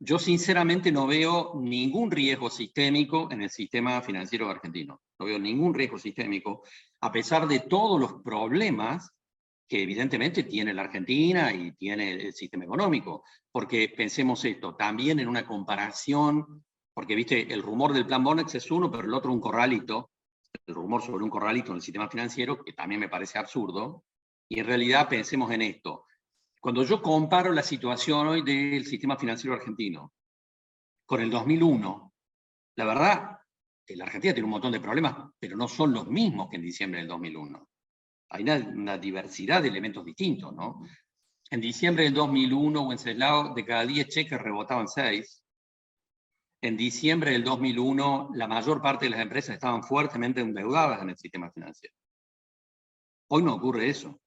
Speaker 2: Yo sinceramente no veo ningún riesgo sistémico en el sistema financiero argentino. No veo ningún riesgo sistémico, a pesar de todos los problemas que evidentemente tiene la Argentina y tiene el sistema económico. Porque pensemos esto, también en una comparación, porque viste, el rumor del plan Bonex es uno, pero el otro un corralito, el rumor sobre un corralito en el sistema financiero, que también me parece absurdo, y en realidad pensemos en esto. Cuando yo comparo la situación hoy del sistema financiero argentino con el 2001, la verdad, la Argentina tiene un montón de problemas, pero no son los mismos que en diciembre del 2001. Hay una diversidad de elementos distintos, ¿no? En diciembre del 2001, Wenceslao, de cada 10 cheques rebotaban 6. En diciembre del 2001, la mayor parte de las empresas estaban fuertemente endeudadas en el sistema financiero. Hoy no ocurre eso.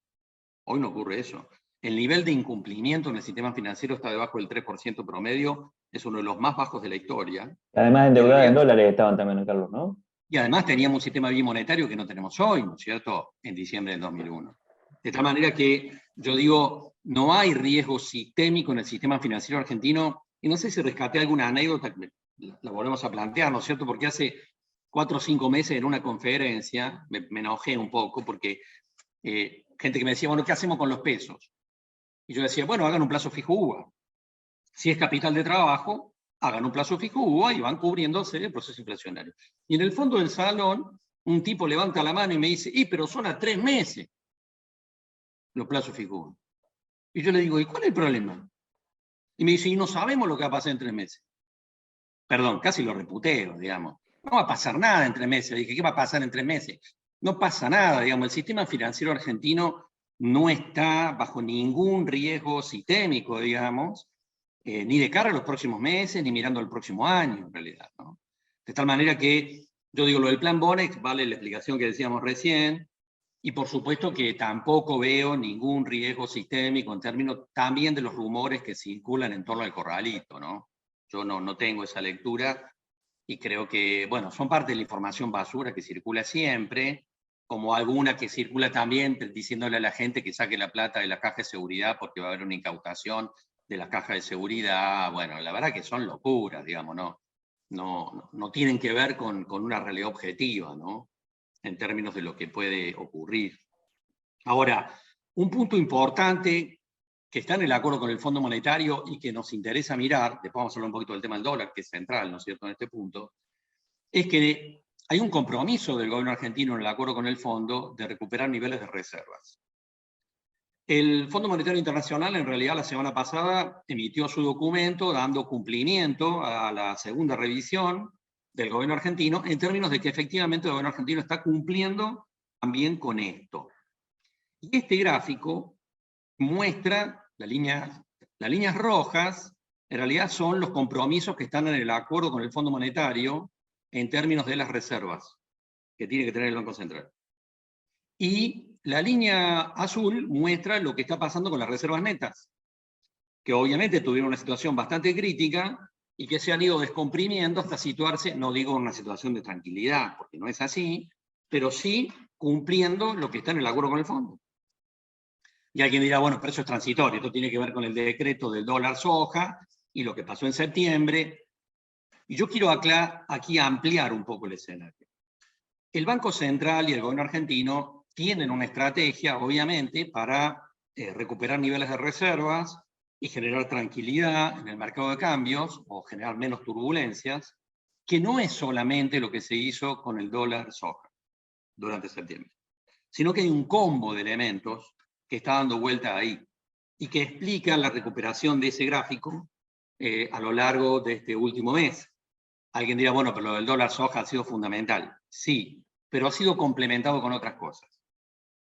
Speaker 2: Hoy no ocurre eso. El nivel de incumplimiento en el sistema financiero está debajo del 3% promedio, es uno de los más bajos de la historia.
Speaker 3: Además, endeudadas en dólares estaban también, Carlos, ¿no?
Speaker 2: Y además teníamos un sistema bimonetario que no tenemos hoy, ¿no es cierto?, en diciembre del 2001. De tal manera que yo digo, no hay riesgo sistémico en el sistema financiero argentino, y no sé si rescaté alguna anécdota, la volvemos a plantear, ¿no es cierto?, porque hace 4 o 5 meses en una conferencia me enojé un poco porque gente que me decía, bueno, ¿qué hacemos con los pesos? Y yo decía, bueno, hagan un plazo fijo UVA. Si es capital de trabajo, hagan un plazo fijo UVA y van cubriéndose el proceso inflacionario. Y en el fondo del salón, un tipo levanta la mano y me dice, pero son a 3 meses los plazos fijos UVA. Y yo le digo, ¿y cuál es el problema? Y me dice, y no sabemos lo que va a pasar en 3 meses. Perdón, casi lo reputeo, digamos. No va a pasar nada en 3 meses. Le dije, ¿qué va a pasar en 3 meses? No pasa nada, digamos. El sistema financiero argentino no está bajo ningún riesgo sistémico, digamos, ni de cara a los próximos meses, ni mirando al próximo año, en realidad, ¿no? De tal manera que, yo digo, lo del plan Bonex vale la explicación que decíamos recién, y por supuesto que tampoco veo ningún riesgo sistémico en términos también de los rumores que circulan en torno al corralito, ¿no? Yo no tengo esa lectura y creo que, bueno, son parte de la información basura que circula siempre, como alguna que circula también diciéndole a la gente que saque la plata de la caja de seguridad porque va a haber una incautación de la caja de seguridad. Bueno, la verdad que son locuras, digamos, no tienen que ver con una realidad objetiva, ¿no?, en términos de lo que puede ocurrir. Ahora, un punto importante que está en el acuerdo con el Fondo Monetario y que nos interesa mirar, después vamos a hablar un poquito del tema del dólar, que es central, ¿no es cierto?, en este punto, es que hay un compromiso del gobierno argentino en el acuerdo con el fondo de recuperar niveles de reservas. El Fondo Monetario Internacional, en realidad, la semana pasada emitió su documento dando cumplimiento a la segunda revisión del gobierno argentino, en términos de que efectivamente el gobierno argentino está cumpliendo también con esto. Y este gráfico muestra las líneas rojas, en realidad son los compromisos que están en el acuerdo con el Fondo Monetario en términos de las reservas que tiene que tener el Banco Central. Y la línea azul muestra lo que está pasando con las reservas netas, que obviamente tuvieron una situación bastante crítica y que se han ido descomprimiendo hasta situarse, no digo en una situación de tranquilidad, porque no es así, pero sí cumpliendo lo que está en el acuerdo con el fondo. Y alguien dirá, bueno, pero eso es transitorio, esto tiene que ver con el decreto del dólar soja y lo que pasó en septiembre. Y yo quiero aquí ampliar un poco el escenario. El Banco Central y el gobierno argentino tienen una estrategia, obviamente, para recuperar niveles de reservas y generar tranquilidad en el mercado de cambios, o generar menos turbulencias, que no es solamente lo que se hizo con el dólar soja durante septiembre, sino que hay un combo de elementos que está dando vuelta ahí y que explica la recuperación de ese gráfico a lo largo de este último mes. Alguien dirá, bueno, pero lo del dólar soja ha sido fundamental. Sí, pero ha sido complementado con otras cosas.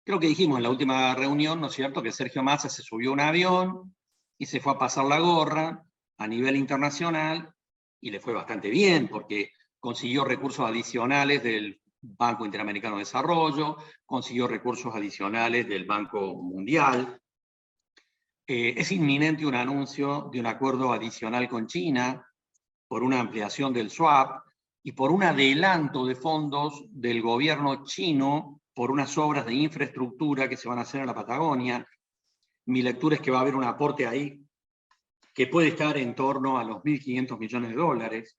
Speaker 2: Creo que dijimos en la última reunión, ¿no es cierto?, que Sergio Massa se subió a un avión y se fue a pasar la gorra a nivel internacional y le fue bastante bien porque consiguió recursos adicionales del Banco Interamericano de Desarrollo, consiguió recursos adicionales del Banco Mundial. Es inminente un anuncio de un acuerdo adicional con China por una ampliación del swap y por un adelanto de fondos del gobierno chino por unas obras de infraestructura que se van a hacer en la Patagonia. Mi lectura es que va a haber un aporte ahí que puede estar en torno a los 1.500 millones de dólares.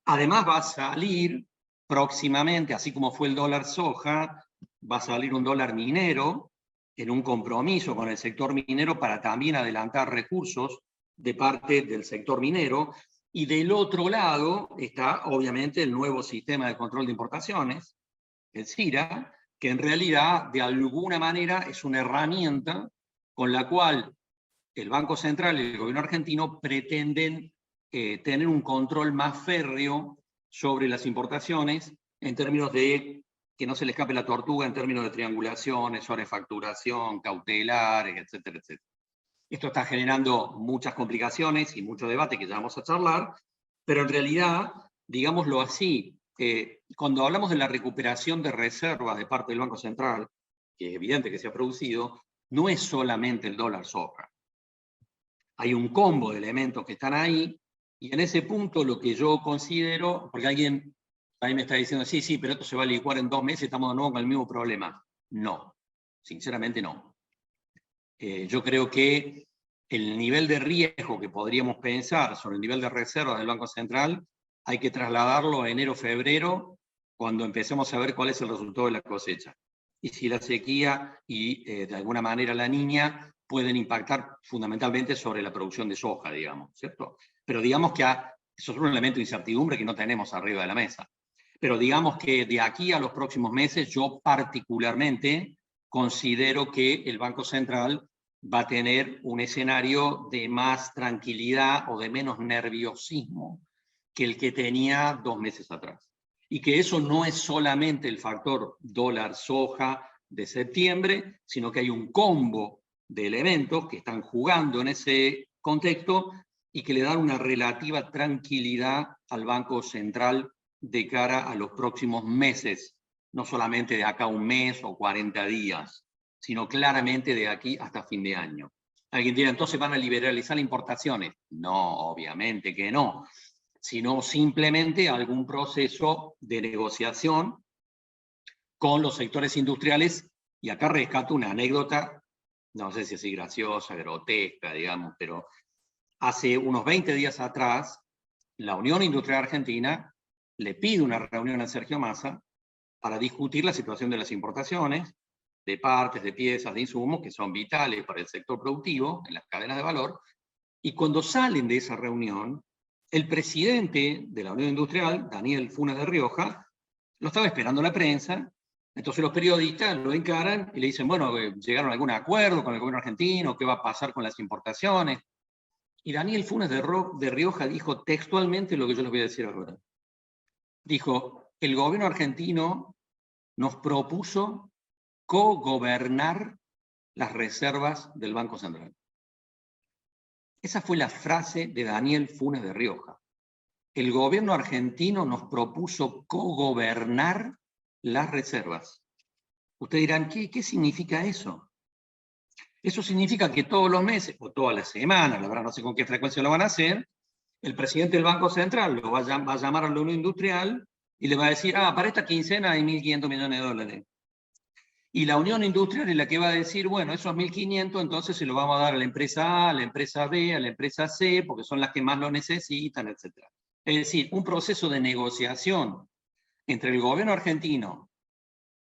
Speaker 2: Además va a salir próximamente, así como fue el dólar soja, va a salir un dólar minero en un compromiso con el sector minero para también adelantar recursos de parte del sector minero. Y del otro lado está, obviamente, el nuevo sistema de control de importaciones, el CIRA, que en realidad, de alguna manera, es una herramienta con la cual el Banco Central y el gobierno argentino pretenden tener un control más férreo sobre las importaciones en términos de que no se le escape la tortuga en términos de triangulaciones, sobrefacturación, cautelares, etcétera, etcétera. Esto está generando muchas complicaciones y mucho debate que ya vamos a charlar, pero en realidad, digámoslo así, cuando hablamos de la recuperación de reservas de parte del Banco Central, que es evidente que se ha producido, no es solamente el dólar soja. Hay un combo de elementos que están ahí, y en ese punto lo que yo considero, porque alguien ahí me está diciendo, sí, pero esto se va a licuar en 2 meses, estamos de nuevo con el mismo problema. No, sinceramente no. Yo creo que el nivel de riesgo que podríamos pensar sobre el nivel de reservas del Banco Central hay que trasladarlo a enero, febrero, cuando empecemos a ver cuál es el resultado de la cosecha. Y si la sequía y de alguna manera la niña pueden impactar fundamentalmente sobre la producción de soja, digamos, ¿cierto? Pero digamos que eso es un elemento de incertidumbre que no tenemos arriba de la mesa. Pero digamos que de aquí a los próximos meses, yo particularmente considero que el Banco Central va a tener un escenario de más tranquilidad o de menos nerviosismo que el que tenía 2 meses atrás. Y que eso no es solamente el factor dólar-soja de septiembre, sino que hay un combo de elementos que están jugando en ese contexto y que le dan una relativa tranquilidad al Banco Central de cara a los próximos meses, no solamente de acá a un mes o 40 días, sino claramente de aquí hasta fin de año. Alguien dirá, entonces van a liberalizar las importaciones. No, obviamente que no, sino simplemente algún proceso de negociación con los sectores industriales. Y acá rescato una anécdota, no sé si es graciosa, grotesca, digamos, pero hace unos 20 días atrás, la Unión Industrial Argentina le pide una reunión a Sergio Massa para discutir la situación de las importaciones, de partes, de piezas, de insumos, que son vitales para el sector productivo, en las cadenas de valor, y cuando salen de esa reunión, el presidente de la Unión Industrial, Daniel Funes de Rioja, lo estaba esperando la prensa. Entonces los periodistas lo encaran y le dicen, bueno, ¿llegaron a algún acuerdo con el gobierno argentino? ¿Qué va a pasar con las importaciones? Y Daniel Funes de Rioja dijo textualmente lo que yo les voy a decir ahora. Dijo, el gobierno argentino nos propuso co-gobernar las reservas del Banco Central. Esa fue la frase de Daniel Funes de Rioja. El gobierno argentino nos propuso cogobernar las reservas. Ustedes dirán, ¿qué significa eso? Eso significa que todos los meses, o todas las semanas, la verdad no sé con qué frecuencia lo van a hacer, el presidente del Banco Central va a llamar a la Unión Industrial y le va a decir, para esta quincena hay 1.500 millones de dólares. Y la Unión Industrial es la que va a decir, bueno, esos 1.500 entonces se lo vamos a dar a la empresa A, a la empresa B, a la empresa C, porque son las que más lo necesitan, etc. Es decir, un proceso de negociación entre el gobierno argentino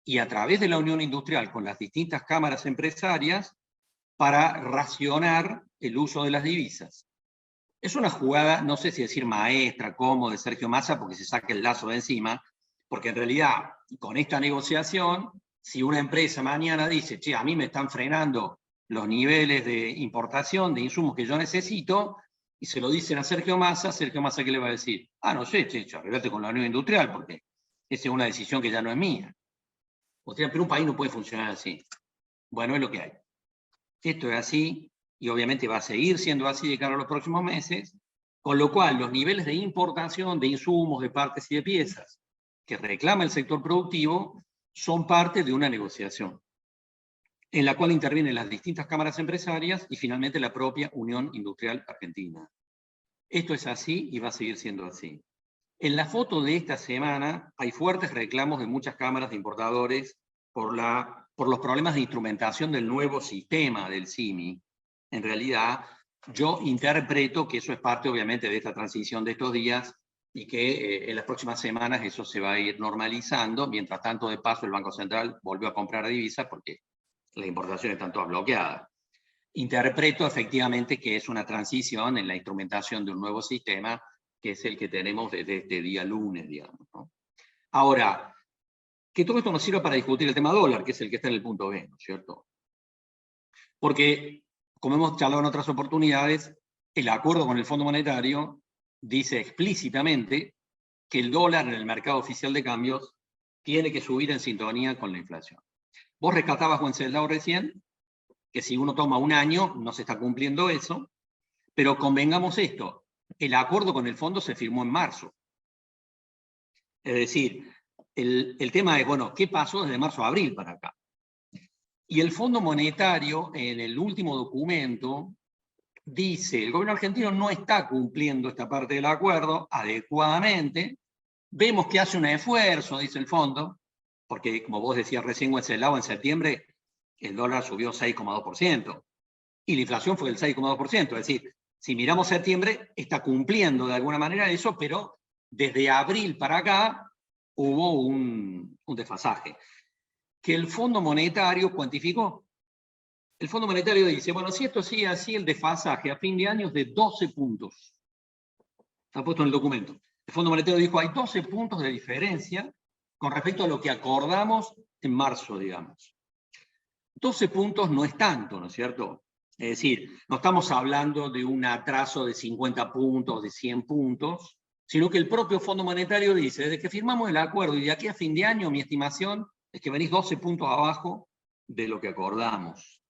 Speaker 2: y a través de la Unión Industrial con las distintas cámaras empresarias para racionar el uso de las divisas. Es una jugada, no sé si decir maestra, como de Sergio Massa, porque se saca el lazo de encima, porque en realidad, con esta negociación, si una empresa mañana dice, che, a mí me están frenando los niveles de importación de insumos que yo necesito, y se lo dicen a Sergio Massa, ¿qué le va a decir? No sé, che, arreglate con la Unión Industrial, porque esa es una decisión que ya no es mía. O sea, pero un país no puede funcionar así. Bueno, es lo que hay. Esto es así, y obviamente va a seguir siendo así de cara a los próximos meses, con lo cual los niveles de importación de insumos, de partes y de piezas que reclama el sector productivo son parte de una negociación, en la cual intervienen las distintas cámaras empresarias y finalmente la propia Unión Industrial Argentina. Esto es así y va a seguir siendo así. En la foto de esta semana hay fuertes reclamos de muchas cámaras de importadores por los problemas de instrumentación del nuevo sistema del CIMI. En realidad, yo interpreto que eso es parte, obviamente, de esta transición de estos días y que en las próximas semanas eso se va a ir normalizando. Mientras tanto, de paso, el Banco Central volvió a comprar divisas porque las importaciones están todas bloqueadas. Interpreto efectivamente que es una transición en la instrumentación de un nuevo sistema, que es el que tenemos desde este día lunes, digamos, ¿no? Ahora, que todo esto nos sirva para discutir el tema dólar, que es el que está en el punto B, ¿no es cierto? Porque, como hemos charlado en otras oportunidades, el acuerdo con el Fondo Monetario dice explícitamente que el dólar en el mercado oficial de cambios tiene que subir en sintonía con la inflación. Vos rescatabas, Wenceslao, recién, que si uno toma un año no se está cumpliendo eso, pero convengamos esto, el acuerdo con el fondo se firmó en marzo. Es decir, el tema es, bueno, ¿qué pasó desde marzo a abril para acá? Y el Fondo Monetario, en el último documento, dice, el gobierno argentino no está cumpliendo esta parte del acuerdo adecuadamente, vemos que hace un esfuerzo, dice el fondo, porque como vos decías recién, Wenceslao, en septiembre el dólar subió 6,2%, y la inflación fue del 6,2%, es decir, si miramos septiembre, está cumpliendo de alguna manera eso, pero desde abril para acá hubo un desfasaje. Que el Fondo Monetario cuantificó. El Fondo Monetario dice, bueno, si esto sigue así, el desfasaje a fin de año es de 12 puntos. Está puesto en el documento. El Fondo Monetario dijo, hay 12 puntos de diferencia con respecto a lo que acordamos en marzo, digamos. 12 puntos no es tanto, ¿no es cierto? Es decir, no estamos hablando de un atraso de 50 puntos, de 100 puntos, sino que el propio Fondo Monetario dice, desde que firmamos el acuerdo y de aquí a fin de año, mi estimación es que venís 12 puntos abajo de lo que acordamos.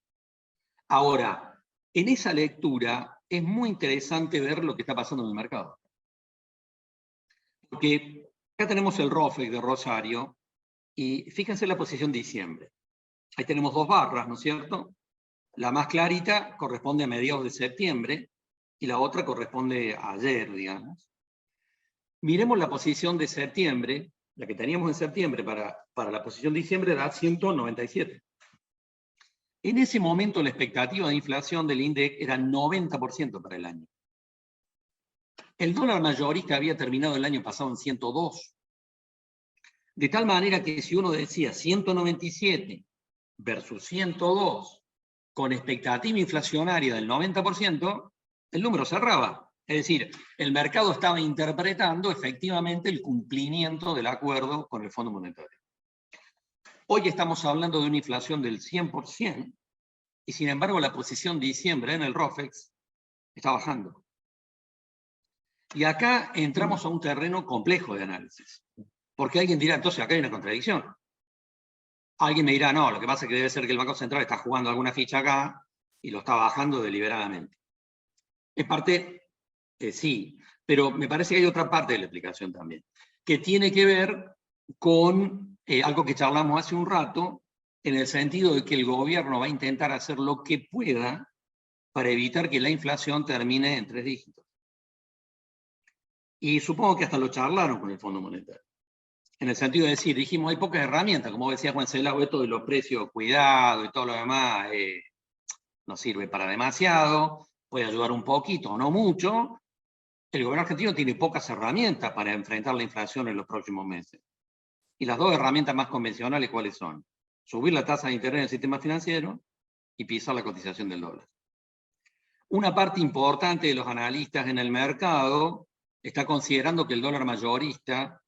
Speaker 2: Ahora, en esa lectura es muy interesante ver lo que está pasando en el mercado. Porque acá tenemos el ROFEC de Rosario, y fíjense la posición de diciembre. Ahí tenemos dos barras, ¿no es cierto? La más clarita corresponde a mediados de septiembre, y la otra corresponde a ayer, digamos. Miremos la posición de septiembre, la que teníamos en septiembre para la posición de diciembre era 197. En ese momento la expectativa de inflación del INDEC era 90% para el año. El dólar mayorista había terminado el año pasado en 102. De tal manera que si uno decía 197 versus 102 con expectativa inflacionaria del 90%, el número cerraba. Es decir, el mercado estaba interpretando efectivamente el cumplimiento del acuerdo con el Fondo Monetario. Hoy estamos hablando de una inflación del 100%, y sin embargo la posición de diciembre en el ROFEX está bajando. Y acá entramos a un terreno complejo de análisis. Porque alguien dirá, entonces acá hay una contradicción. Alguien me dirá, no, lo que pasa es que debe ser que el Banco Central está jugando alguna ficha acá y lo está bajando deliberadamente. En parte, sí, pero me parece que hay otra parte de la explicación también, que tiene que ver con algo que charlamos hace un rato, en el sentido de que el gobierno va a intentar hacer lo que pueda para evitar que la inflación termine en 3 dígitos. Y supongo que hasta lo charlaron con el Fondo Monetario. En el sentido de decir, dijimos, hay pocas herramientas, como decía Juan Celao, esto de los precios, cuidado y todo lo demás, no sirve para demasiado, puede ayudar un poquito, no mucho. El gobierno argentino tiene pocas herramientas para enfrentar la inflación en los próximos meses. Y las dos herramientas más convencionales, ¿cuáles son? Subir la tasa de interés en el sistema financiero y pisar la cotización del dólar. Una parte importante de los analistas en el mercado está considerando que el dólar mayorista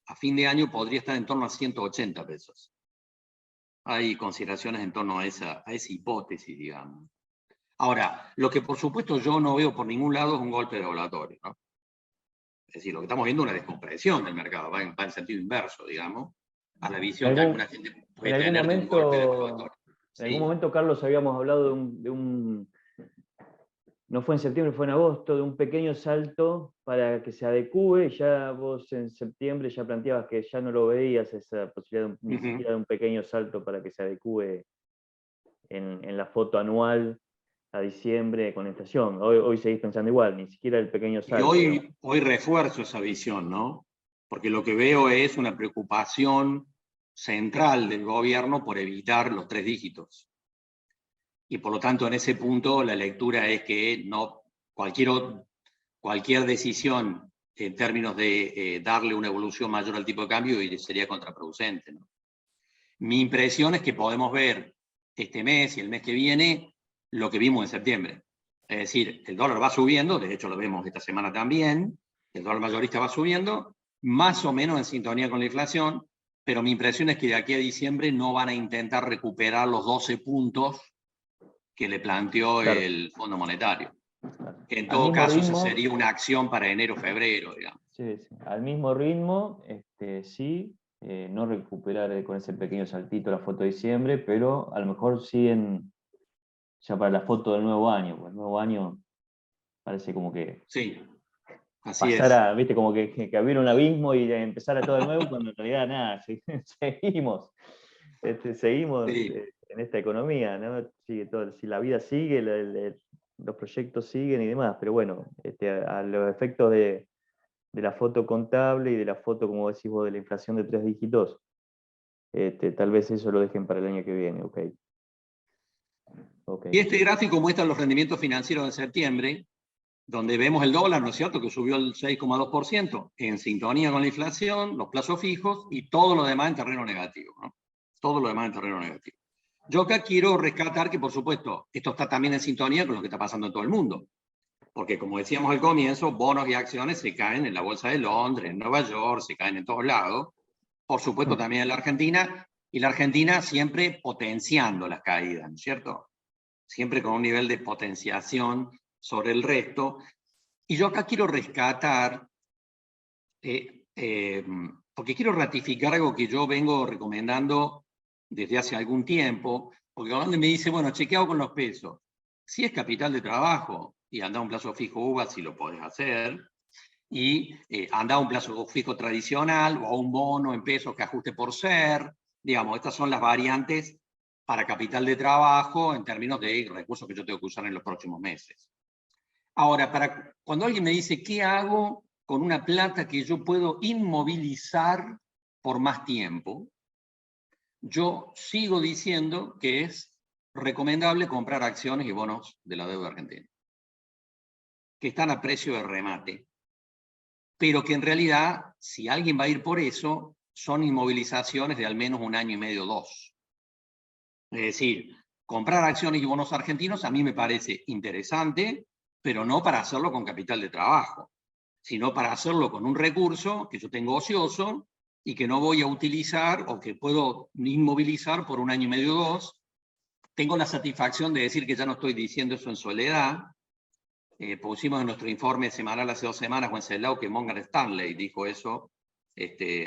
Speaker 2: a fin de año podría estar en torno a 180 pesos. Hay consideraciones en torno a esa hipótesis, digamos. Ahora, lo que por supuesto yo no veo por ningún lado es un golpe regulatorio, ¿no? Es decir, lo que estamos viendo es una descompresión del mercado, va en sentido inverso, digamos, a la visión que alguna gente puede tener de un golpe regulatorio.
Speaker 3: En algún momento, Carlos, habíamos hablado de un no fue en septiembre, fue en agosto, de un pequeño salto para que se adecúe. Ya vos en septiembre ya planteabas que ya no lo veías esa posibilidad ni siquiera de un pequeño salto para que se adecúe en la foto anual a diciembre con la inflación. Hoy seguís pensando igual, ni siquiera el pequeño salto.
Speaker 2: Y hoy refuerzo esa visión, ¿no? Porque lo que veo es una preocupación central del gobierno por evitar los 3 dígitos. Y por lo tanto, en ese punto, la lectura es que no, cualquier decisión en términos de darle una evolución mayor al tipo de cambio sería contraproducente, ¿no? Mi impresión es que podemos ver este mes y el mes que viene lo que vimos en septiembre. Es decir, el dólar va subiendo, de hecho lo vemos esta semana también, el dólar mayorista va subiendo, más o menos en sintonía con la inflación, pero mi impresión es que de aquí a diciembre no van a intentar recuperar los 12 puntos que le planteó el Fondo Monetario. Que en todo caso esa sería una acción para enero-febrero, digamos.
Speaker 3: Sí, sí. Al mismo ritmo, sí, no recuperar con ese pequeño saltito la foto de diciembre, pero a lo mejor sí ya para la foto del nuevo año. Pues el nuevo año parece como que
Speaker 2: sí, así
Speaker 3: pasara, viste, como que hubiera un abismo y empezara todo de nuevo, cuando en realidad nada, seguimos. Seguimos
Speaker 2: sí.
Speaker 3: En esta economía, ¿no? Sigue todo, si la vida sigue, los proyectos siguen y demás, pero bueno, a los efectos de la foto contable y de la foto, como decís vos, de la inflación de 3 dígitos, tal vez eso lo dejen para el año que viene, ok.
Speaker 2: Y este gráfico muestra los rendimientos financieros de septiembre, donde vemos el dólar, ¿no es cierto?, que subió el 6,2%, en sintonía con la inflación, los plazos fijos y todo lo demás en terreno negativo, ¿no? Todo lo demás en terreno negativo. Yo acá quiero rescatar que, por supuesto, esto está también en sintonía con lo que está pasando en todo el mundo. Porque, como decíamos al comienzo, bonos y acciones se caen en la Bolsa de Londres, en Nueva York, se caen en todos lados. Por supuesto, también en la Argentina. Y la Argentina siempre potenciando las caídas, ¿no es cierto? Siempre con un nivel de potenciación sobre el resto. Y yo acá quiero rescatar, porque quiero ratificar algo que yo vengo recomendando desde hace algún tiempo, porque cuando me dice, bueno, chequeado con los pesos, si es capital de trabajo y anda a un plazo fijo UVA, si lo podés hacer, y anda a un plazo fijo tradicional o a un bono en pesos que ajuste por ser, digamos, estas son las variantes para capital de trabajo en términos de recursos que yo tengo que usar en los próximos meses. Ahora, cuando alguien me dice, ¿qué hago con una plata que yo puedo inmovilizar por más tiempo? Yo sigo diciendo que es recomendable comprar acciones y bonos de la deuda argentina, que están a precio de remate, pero que en realidad, si alguien va a ir por eso, son inmovilizaciones de al menos 1 año y medio, 2. Es decir, comprar acciones y bonos argentinos a mí me parece interesante, pero no para hacerlo con capital de trabajo, sino para hacerlo con un recurso que yo tengo ocioso y que no voy a utilizar o que puedo inmovilizar por 1 año y medio, 2. Tengo la satisfacción de decir que ya no estoy diciendo eso en soledad. Pusimos en nuestro informe semanal hace 2 semanas, Juan Celao, que Morgan Stanley dijo eso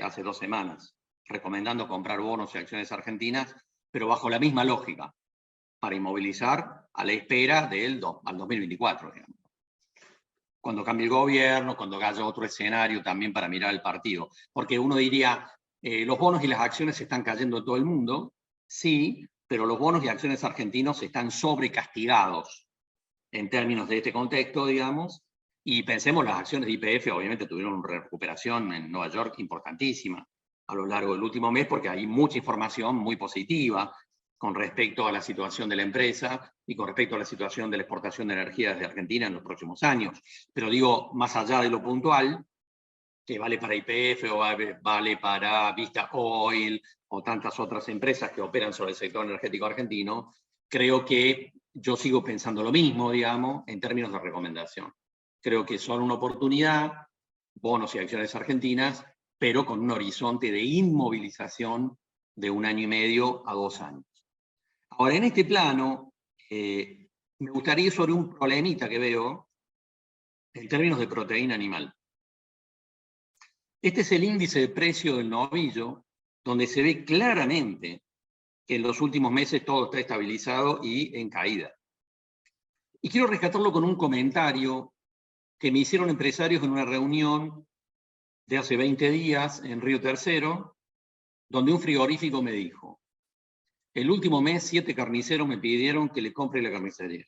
Speaker 2: hace 2 semanas. recomendando comprar bonos y acciones argentinas, pero bajo la misma lógica, para inmovilizar a la espera al 2024, digamos. Cuando cambie el gobierno, cuando haya otro escenario también para mirar el partido. Porque uno diría, los bonos y las acciones están cayendo en todo el mundo, sí, pero los bonos y acciones argentinos están sobrecastigados en términos de este contexto, digamos, y pensemos, las acciones de YPF obviamente tuvieron una recuperación en Nueva York importantísima a lo largo del último mes, porque hay mucha información muy positiva con respecto a la situación de la empresa y con respecto a la situación de la exportación de energía desde Argentina en los próximos años. Pero digo, más allá de lo puntual, que vale para YPF o vale para Vista Oil o tantas otras empresas que operan sobre el sector energético argentino, creo que yo sigo pensando lo mismo, digamos, en términos de recomendación. Creo que son una oportunidad, bonos y acciones argentinas, pero con un horizonte de inmovilización de 1 año y medio a 2 años. Ahora, en este plano, me gustaría ir sobre un problemita que veo en términos de proteína animal. Este es el índice de precio del novillo, donde se ve claramente que en los últimos meses todo está estabilizado y en caída. Y quiero rescatarlo con un comentario que me hicieron empresarios en una reunión de hace 20 días en Río Tercero, donde un frigorífico me dijo, el último mes 7 carniceros me pidieron que le compre la carnicería.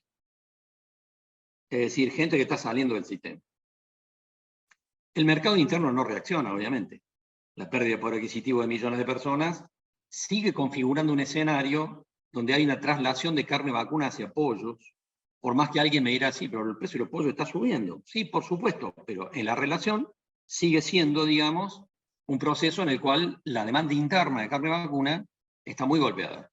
Speaker 2: Es decir, gente que está saliendo del sistema. El mercado interno no reacciona, obviamente. La pérdida de poder adquisitivo de millones de personas sigue configurando un escenario donde hay una traslación de carne vacuna hacia pollos, por más que alguien me dirá, sí, pero el precio de los pollos está subiendo. Sí, por supuesto, pero en la relación sigue siendo, digamos, un proceso en el cual la demanda interna de carne vacuna está muy golpeada.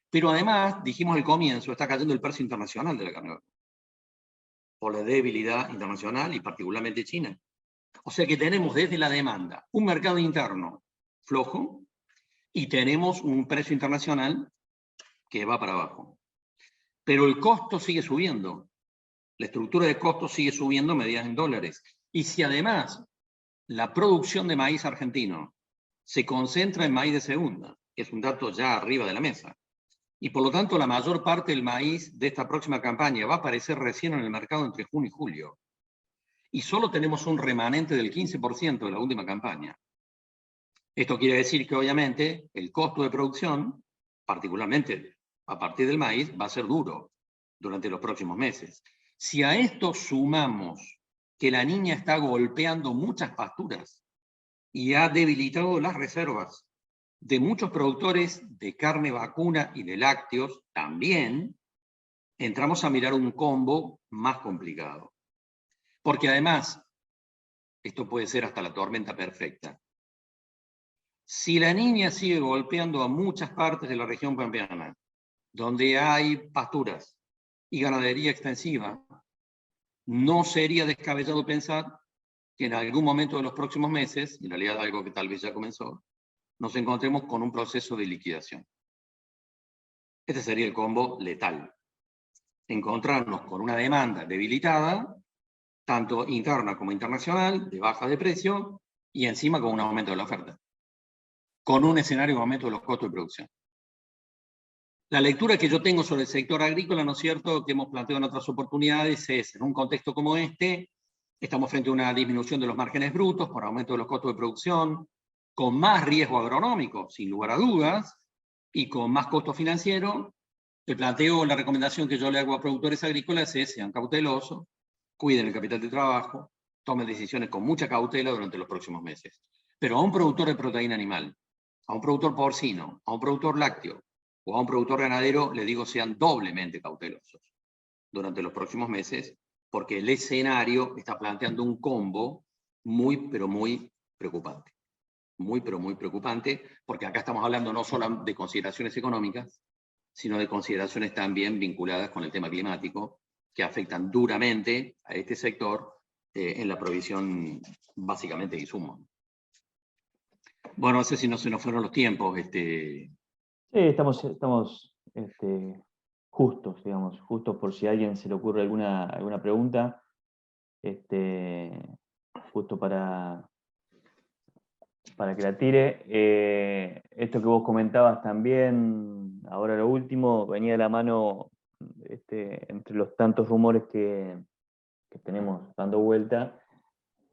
Speaker 2: Pero además, dijimos al comienzo, está cayendo el precio internacional de la carne vacuna, por la debilidad internacional y particularmente China. O sea que tenemos desde la demanda un mercado interno flojo y tenemos un precio internacional que va para abajo. Pero el costo sigue subiendo. La estructura de costos sigue subiendo medidas en dólares. Y si además la producción de maíz argentino se concentra en maíz de segunda, que es un dato ya arriba de la mesa, y por lo tanto la mayor parte del maíz de esta próxima campaña va a aparecer recién en el mercado entre junio y julio, y solo tenemos un remanente del 15% de la última campaña. Esto quiere decir que obviamente el costo de producción, particularmente a partir del maíz, va a ser duro durante los próximos meses. Si a esto sumamos que la niña está golpeando muchas pasturas y ha debilitado las reservas de muchos productores de carne vacuna y de lácteos, también entramos a mirar un combo más complicado. Porque además, esto puede ser hasta la tormenta perfecta. Si la niña sigue golpeando a muchas partes de la región pampeana, donde hay pasturas y ganadería extensiva, no sería descabellado pensar que en algún momento de los próximos meses, en realidad algo que tal vez ya comenzó, nos encontremos con un proceso de liquidación. Este sería el combo letal. Encontrarnos con una demanda debilitada, tanto interna como internacional, de baja de precio, y encima con un aumento de la oferta, con un escenario de aumento de los costos de producción. La lectura que yo tengo sobre el sector agrícola, ¿no es cierto?, que hemos planteado en otras oportunidades, es, en un contexto como este, estamos frente a una disminución de los márgenes brutos por aumento de los costos de producción, con más riesgo agronómico, sin lugar a dudas, y con más costo financiero. El planteo, la recomendación que yo le hago a productores agrícolas es, sean cautelosos, cuiden el capital de trabajo, tomen decisiones con mucha cautela durante los próximos meses. Pero a un productor de proteína animal, a un productor porcino, a un productor lácteo, o a un productor ganadero, le digo, sean doblemente cautelosos durante los próximos meses, porque el escenario está planteando un combo muy, pero muy preocupante. Muy, pero muy preocupante, porque acá estamos hablando no solo de consideraciones económicas, sino de consideraciones también vinculadas con el tema climático, que afectan duramente a este sector en la provisión básicamente de insumos. Bueno, no sé si no se nos fueron los tiempos.
Speaker 3: Sí, estamos justos, digamos, justos por si a alguien se le ocurre alguna pregunta, justo para para que la tire. Esto que vos comentabas también, ahora lo último, venía de la mano entre los tantos rumores que tenemos dando vuelta.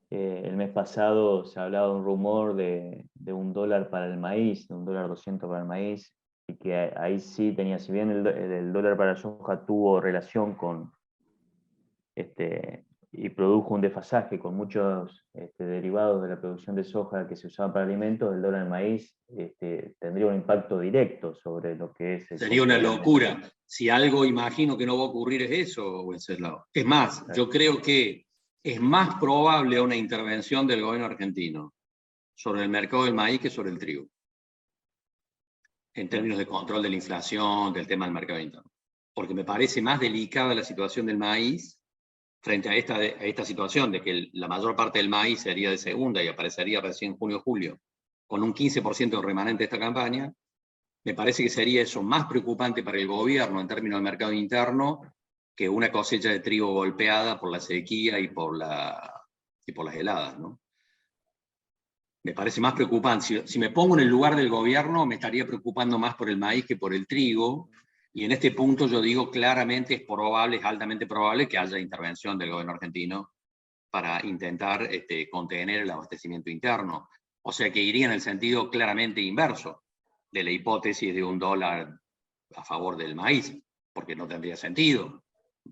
Speaker 3: El mes pasado se hablaba de un rumor de $1 para el maíz, de $1.200 para el maíz, y que ahí sí tenía, si bien el dólar para la soja tuvo relación con y produjo un desfasaje con muchos derivados de la producción de soja que se usaban para alimentos, el dólar del maíz tendría un impacto directo sobre lo que es el
Speaker 2: Sería una locura. Si algo imagino que no va a ocurrir es eso, Wenceslao. Es más, yo creo que es más probable una intervención del gobierno argentino sobre el mercado del maíz que sobre el trigo, en términos de control de la inflación, del tema del mercado interno. Porque me parece más delicada la situación del maíz frente a esta situación de que la mayor parte del maíz sería de segunda y aparecería recién en junio o julio, con un 15% de remanente de esta campaña. Me parece que sería eso más preocupante para el gobierno en términos del mercado interno que una cosecha de trigo golpeada por la sequía y por las heladas, ¿no? Me parece más preocupante. Si me pongo en el lugar del gobierno, me estaría preocupando más por el maíz que por el trigo. Y en este punto yo digo claramente es probable, es altamente probable que haya intervención del gobierno argentino para intentar contener el abastecimiento interno. O sea que iría en el sentido claramente inverso de la hipótesis de $1 a favor del maíz, porque no tendría sentido.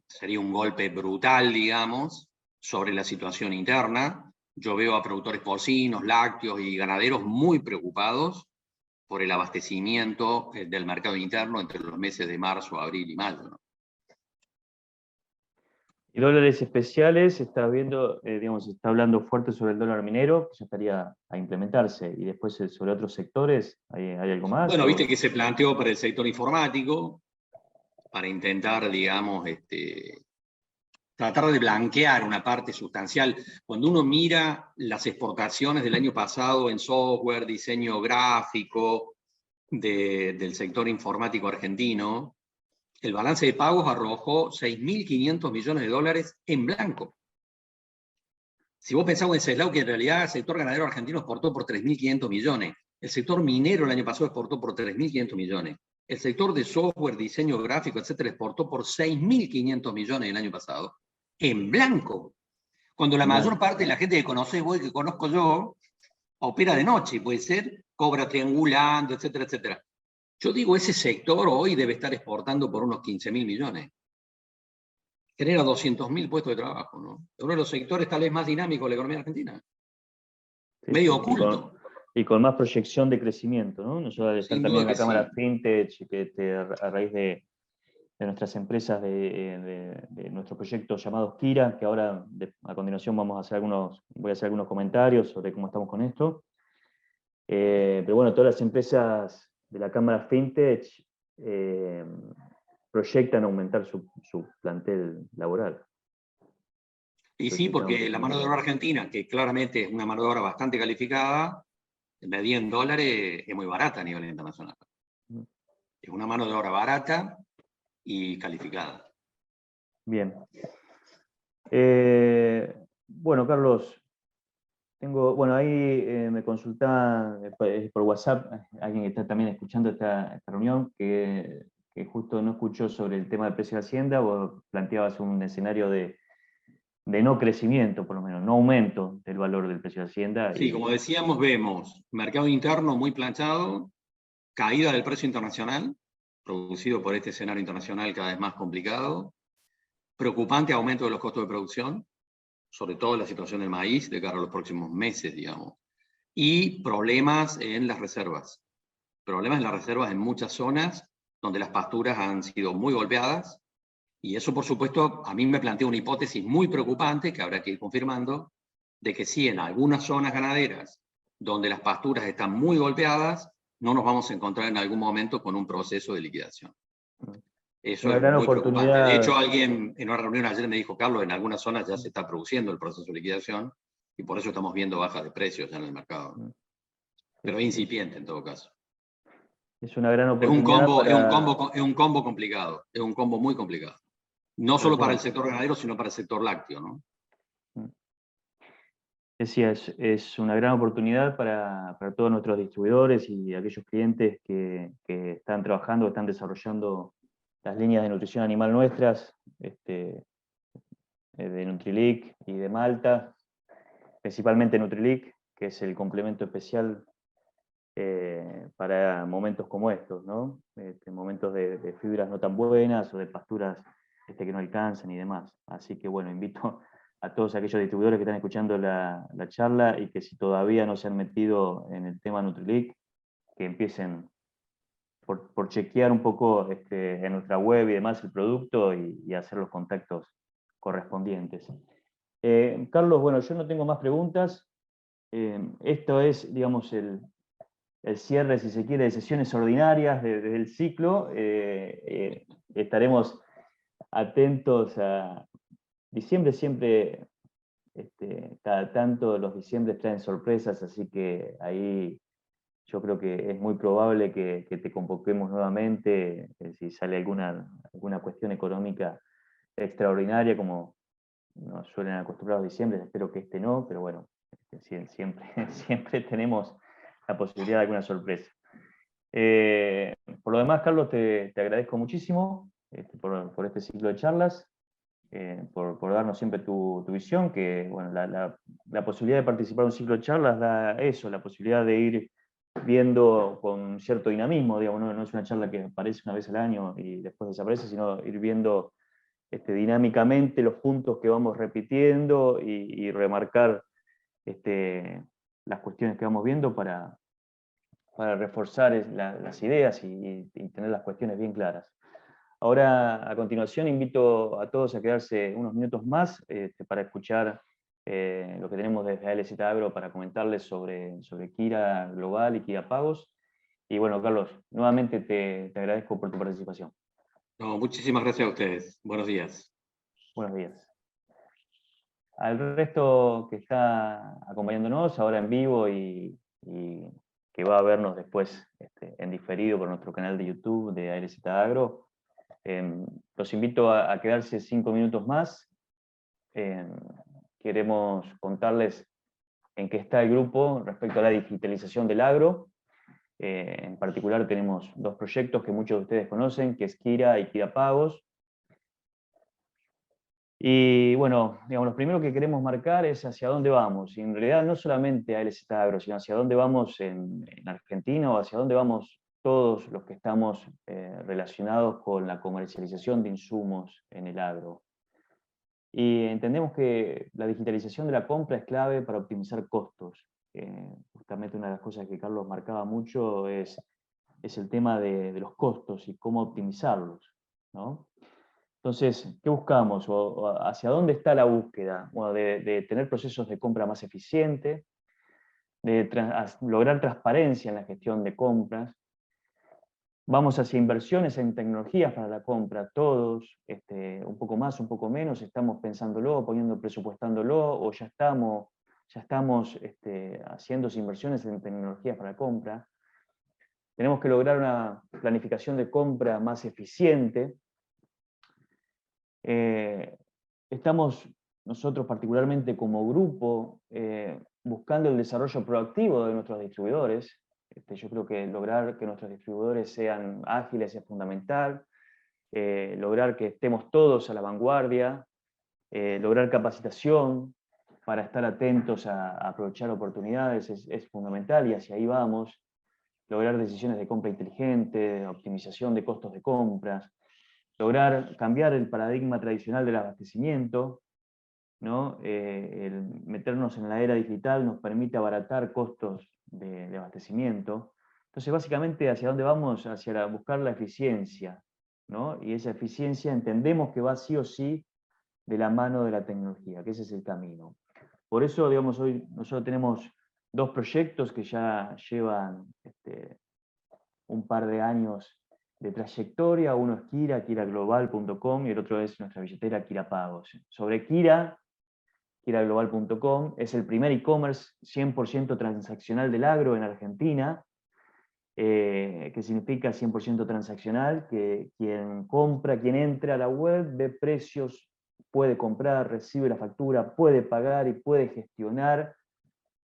Speaker 2: Sería un golpe brutal, digamos, sobre la situación interna. Yo veo a productores porcinos, lácteos y ganaderos muy preocupados por el abastecimiento del mercado interno entre los meses de marzo, abril y mayo, ¿no?
Speaker 3: Y dólares especiales, está viendo, digamos, está hablando fuerte sobre el dólar minero, que ya estaría a implementarse, y después sobre otros sectores, ¿hay algo más?
Speaker 2: Bueno, viste que se planteó para el sector informático, para intentar, digamos, tratar de blanquear una parte sustancial. Cuando uno mira las exportaciones del año pasado en software, diseño gráfico del sector informático argentino, el balance de pagos arrojó $6.500 millones en blanco. Si vos pensás, Wenceslao, que en realidad el sector ganadero argentino exportó por 3.500 millones, el sector minero el año pasado exportó por 3.500 millones, el sector de software, diseño gráfico, etcétera, exportó por 6.500 millones el año pasado, en blanco. Cuando la mayor parte de la gente que conocés vos y que conozco yo, opera de noche, puede ser, cobra triangulando, etcétera, etcétera. Yo digo, ese sector hoy debe estar exportando por unos 15.000 millones. Genera 200.000 puestos de trabajo, ¿no? Es uno de los sectores tal vez más dinámicos de la economía argentina. Sí, medio oculto.
Speaker 3: Y con más proyección de crecimiento, ¿no? Nosotros estamos también en la Cámara Fintech, que a raíz de nuestras empresas, de nuestro proyecto llamado Kira, que ahora a continuación voy a hacer algunos comentarios sobre cómo estamos con esto. Pero bueno, todas las empresas de la Cámara Fintech proyectan aumentar su plantel laboral.
Speaker 2: Y sí, porque la mano de obra argentina, que claramente es una mano de obra bastante calificada, medida en dólares, es muy barata a nivel internacional. Es una mano de obra barata y calificada.
Speaker 3: Bien. Bueno, Carlos, ahí me consulta por WhatsApp alguien que está también escuchando esta reunión, que justo no escuchó sobre el tema del precio de Hacienda. Vos planteabas un escenario de no crecimiento, por lo menos, no aumento del valor del precio de Hacienda.
Speaker 2: Sí, como decíamos, vemos mercado interno muy planchado, caída del precio internacional, producido por este escenario internacional cada vez más complicado, preocupante aumento de los costos de producción, sobre todo la situación del maíz de cara a los próximos meses, digamos, y problemas en las reservas. Problemas en las reservas en muchas zonas donde las pasturas han sido muy golpeadas, y eso, por supuesto, a mí me plantea una hipótesis muy preocupante que habrá que ir confirmando, de que sí, en algunas zonas ganaderas donde las pasturas están muy golpeadas, no nos vamos a encontrar en algún momento con un proceso de liquidación. Eso es muy preocupante. De hecho, alguien en una reunión ayer me dijo, Carlos, en algunas zonas ya se está produciendo el proceso de liquidación y por eso estamos viendo bajas de precios ya en el mercado. Pero es incipiente en todo caso.
Speaker 3: Es una gran oportunidad.
Speaker 2: Es un combo complicado, es un combo muy complicado. No solo para el sector ganadero, sino para el sector lácteo, ¿no?
Speaker 3: Decía, es una gran oportunidad para todos nuestros distribuidores y aquellos clientes que están trabajando, que están desarrollando las líneas de nutrición animal nuestras, de Nutrilink y de Malta, principalmente Nutrilink, que es el complemento especial para momentos como estos, ¿no? Momentos de fibras no tan buenas o de pasturas que no alcanzan y demás. Así que bueno, invito a todos aquellos distribuidores que están escuchando la charla y que si todavía no se han metido en el tema Nutrilink, que empiecen por chequear un poco en nuestra web y demás el producto y hacer los contactos correspondientes. Carlos, bueno, yo no tengo más preguntas. Esto es, digamos, el cierre, si se quiere, de sesiones ordinarias del ciclo. Estaremos atentos a diciembre, siempre, cada tanto los diciembres traen sorpresas, así que ahí yo creo que es muy probable que te convoquemos nuevamente si sale alguna cuestión económica extraordinaria, como nos suelen acostumbrar los diciembre. Espero que no, pero bueno, siempre, siempre tenemos la posibilidad de alguna sorpresa. Por lo demás, Carlos, te agradezco muchísimo por este ciclo de charlas, por darnos siempre tu visión, que bueno, la posibilidad de participar en un ciclo de charlas da eso, la posibilidad de ir viendo con cierto dinamismo, digamos, no es una charla que aparece una vez al año y después desaparece, sino ir viendo dinámicamente los puntos que vamos repitiendo y remarcar las cuestiones que vamos viendo para reforzar las ideas y tener las cuestiones bien claras. Ahora, a continuación, invito a todos a quedarse unos minutos más para escuchar lo que tenemos desde ALZ Agro para comentarles sobre Kira Global y Kira Pagos. Y bueno, Carlos, nuevamente te agradezco por tu participación.
Speaker 2: No, muchísimas gracias a ustedes. Buenos días.
Speaker 3: Buenos días. Al resto que está acompañándonos ahora en vivo y que va a vernos después en diferido por nuestro canal de YouTube de ALZ Agro, los invito a quedarse 5 minutos más. Queremos contarles en qué está el grupo respecto a la digitalización del agro. En particular tenemos 2 proyectos que muchos de ustedes conocen, que es Kira y Kira Pagos. Y bueno, digamos, lo primero que queremos marcar es hacia dónde vamos. Y en realidad no solamente ALZ Agro, sino hacia dónde vamos en Argentina o hacia dónde vamos todos los que estamos relacionados con la comercialización de insumos en el agro. Y entendemos que la digitalización de la compra es clave para optimizar costos. Justamente una de las cosas que Carlos marcaba mucho es el tema de los costos y cómo optimizarlos, ¿no? Entonces, ¿qué buscamos? ¿O hacia dónde está la búsqueda? Bueno, de tener procesos de compra más eficientes, de lograr transparencia en la gestión de compras. Vamos hacia inversiones en tecnologías para la compra, todos, un poco más, un poco menos, estamos pensándolo, presupuestándolo, o ya estamos haciendo inversiones en tecnologías para la compra. Tenemos que lograr una planificación de compra más eficiente. Estamos nosotros particularmente como grupo buscando el desarrollo proactivo de nuestros distribuidores. Yo creo que lograr que nuestros distribuidores sean ágiles es fundamental, lograr que estemos todos a la vanguardia, lograr capacitación para estar atentos a aprovechar oportunidades es fundamental y hacia ahí vamos, lograr decisiones de compra inteligente, optimización de costos de compras, lograr cambiar el paradigma tradicional del abastecimiento, ¿no? El meternos en la era digital nos permite abaratar costos de abastecimiento. Entonces, básicamente, ¿hacia dónde vamos? Hacia buscar la eficiencia, ¿no? Y esa eficiencia entendemos que va sí o sí de la mano de la tecnología, que ese es el camino. Por eso, digamos, hoy nosotros tenemos 2 proyectos que ya llevan un par de años de trayectoria. Uno es Kira, kiraglobal.com, y el otro es nuestra billetera Kira Pagos. Sobre Kira, kiraglobal.com, es el primer e-commerce 100% transaccional del agro en Argentina, que significa 100% transaccional, que quien compra, quien entra a la web, ve precios, puede comprar, recibe la factura, puede pagar y puede gestionar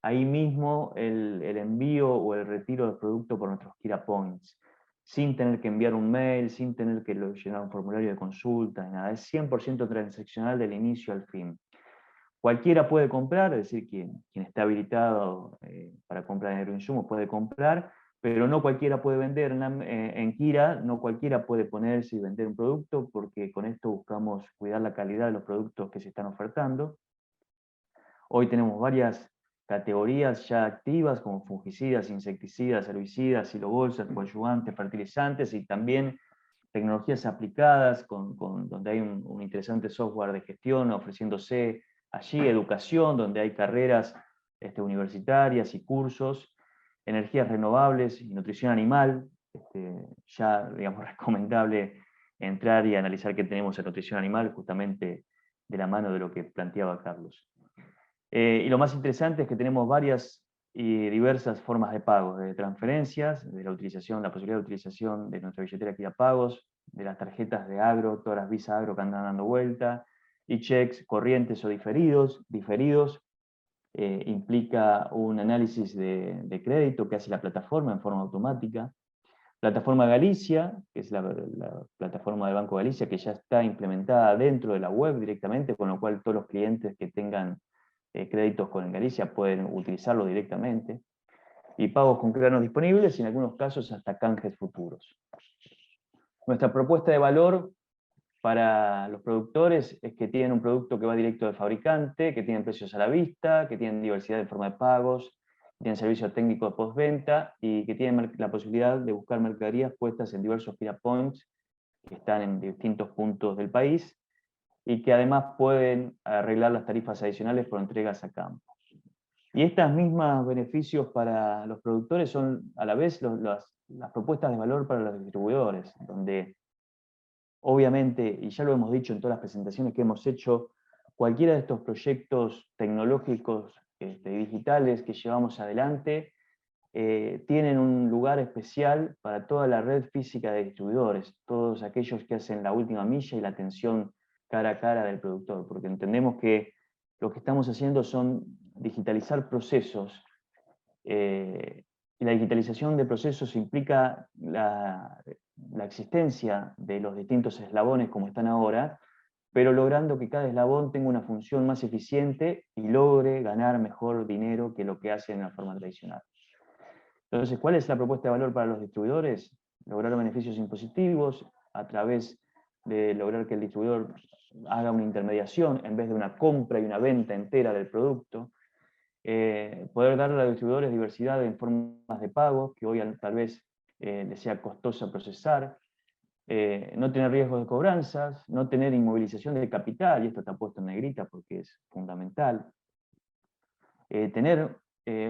Speaker 3: ahí mismo el envío o el retiro del producto por nuestros Kira Points, sin tener que enviar un mail, sin tener que llenar un formulario de consulta, ni nada. Es 100% transaccional del inicio al fin. Cualquiera puede comprar, es decir, quien está habilitado para comprar en agroinsumos puede comprar, pero no cualquiera puede vender en Kira, no cualquiera puede ponerse y vender un producto, porque con esto buscamos cuidar la calidad de los productos que se están ofertando. Hoy tenemos varias categorías ya activas, como fungicidas, insecticidas, herbicidas, silobolsas, coadyuvantes, fertilizantes, y también tecnologías aplicadas, donde hay un interesante software de gestión ofreciéndose allí, educación, donde hay carreras universitarias y cursos, energías renovables y nutrición animal, ya digamos recomendable entrar y analizar qué tenemos en nutrición animal, justamente de la mano de lo que planteaba Carlos. Y lo más interesante es que tenemos varias y diversas formas de pago, de transferencias, de la posibilidad de utilización de nuestra billetera Kira Pagos, de las tarjetas de agro, todas las Visa Agro que andan dando vuelta, y checks corrientes o diferidos. Implica un análisis de crédito que hace la plataforma en forma automática. Plataforma Galicia, que es la plataforma del Banco Galicia, que ya está implementada dentro de la web directamente, con lo cual todos los clientes que tengan créditos con Galicia pueden utilizarlo directamente, y pagos con granos disponibles y en algunos casos hasta canjes futuros. Nuestra propuesta de valor para los productores es que tienen un producto que va directo del fabricante, que tienen precios a la vista, que tienen diversidad de forma de pagos, que tienen servicio técnico de postventa y que tienen la posibilidad de buscar mercaderías puestas en diversos Kira Points que están en distintos puntos del país y que además pueden arreglar las tarifas adicionales por entregas a campo. Y estos mismos beneficios para los productores son a la vez las propuestas de valor para los distribuidores, donde obviamente, y ya lo hemos dicho en todas las presentaciones que hemos hecho, cualquiera de estos proyectos tecnológicos digitales que llevamos adelante tienen un lugar especial para toda la red física de distribuidores, todos aquellos que hacen la última milla y la atención cara a cara del productor, porque entendemos que lo que estamos haciendo son digitalizar procesos, y la digitalización de procesos implica la existencia de los distintos eslabones como están ahora, pero logrando que cada eslabón tenga una función más eficiente y logre ganar mejor dinero que lo que hace en la forma tradicional. Entonces, ¿cuál es la propuesta de valor para los distribuidores? Lograr beneficios impositivos a través de lograr que el distribuidor haga una intermediación en vez de una compra y una venta entera del producto. Poder darle a los distribuidores diversidad en formas de pago, que hoy tal vez les sea costosa procesar. No tener riesgos de cobranzas, no tener inmovilización de capital, y esto está puesto en negrita porque es fundamental. Tener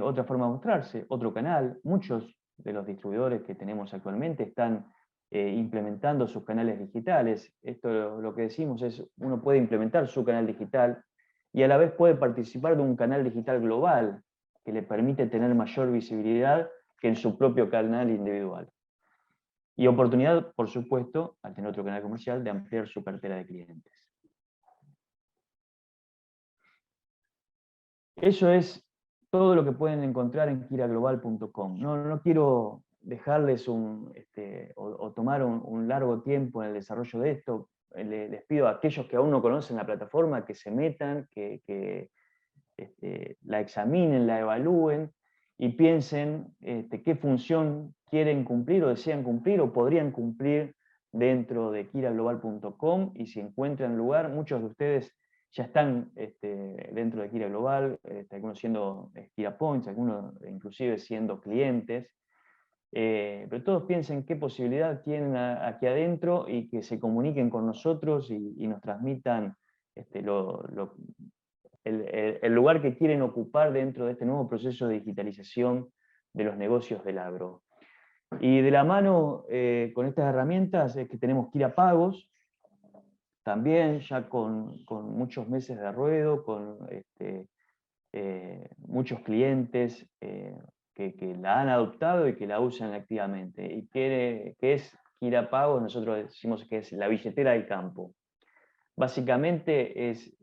Speaker 3: otra forma de mostrarse, otro canal. Muchos de los distribuidores que tenemos actualmente están implementando sus canales digitales. Esto lo que decimos es, uno puede implementar su canal digital y a la vez puede participar de un canal digital global que le permite tener mayor visibilidad que en su propio canal individual. Y oportunidad, por supuesto, al tener otro canal comercial, de ampliar su cartera de clientes. Eso es todo lo que pueden encontrar en kiraglobal.com. No quiero dejarles o tomar un largo tiempo en el desarrollo de esto. Les pido a aquellos que aún no conocen la plataforma que se metan, que la examinen, la evalúen y piensen qué función quieren cumplir o desean cumplir o podrían cumplir dentro de kiraglobal.com, y si encuentran lugar, muchos de ustedes ya están dentro de Kira Global, algunos siendo Kira Points, algunos inclusive siendo clientes, pero todos piensen qué posibilidad tienen aquí adentro y que se comuniquen con nosotros y nos transmitan el lugar que quieren ocupar dentro de este nuevo proceso de digitalización de los negocios del agro. Y de la mano con estas herramientas es que tenemos Kira Pagos, también ya con muchos meses de ruedo, con muchos clientes que la han adoptado y que la usan activamente. ¿Y qué es Kira Pagos? Nosotros decimos que es la billetera del campo. Básicamente es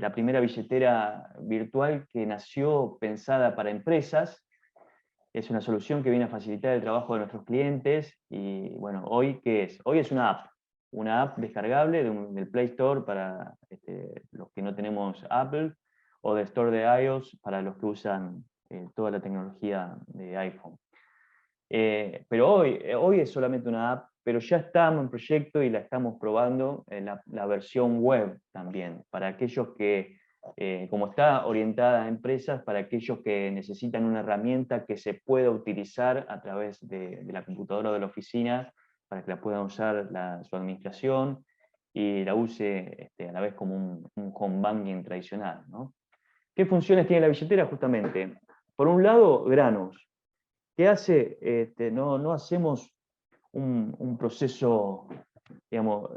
Speaker 3: la primera billetera virtual que nació pensada para empresas. Es una solución que viene a facilitar el trabajo de nuestros clientes. Y bueno, ¿hoy qué es? Hoy es una app descargable del Play Store para los que no tenemos Apple, o del Store de iOS para los que usan toda la tecnología de iPhone. Pero hoy es solamente una app, pero ya estamos en proyecto y la estamos probando en la versión web también, para aquellos que, como está orientada a empresas, para aquellos que necesitan una herramienta que se pueda utilizar a través de la computadora de la oficina, para que la puedan usar su administración y la use a la vez como un home banking tradicional, ¿no? ¿Qué funciones tiene la billetera? Justamente, por un lado, granos. ¿Qué hace? No hacemos un proceso, digamos,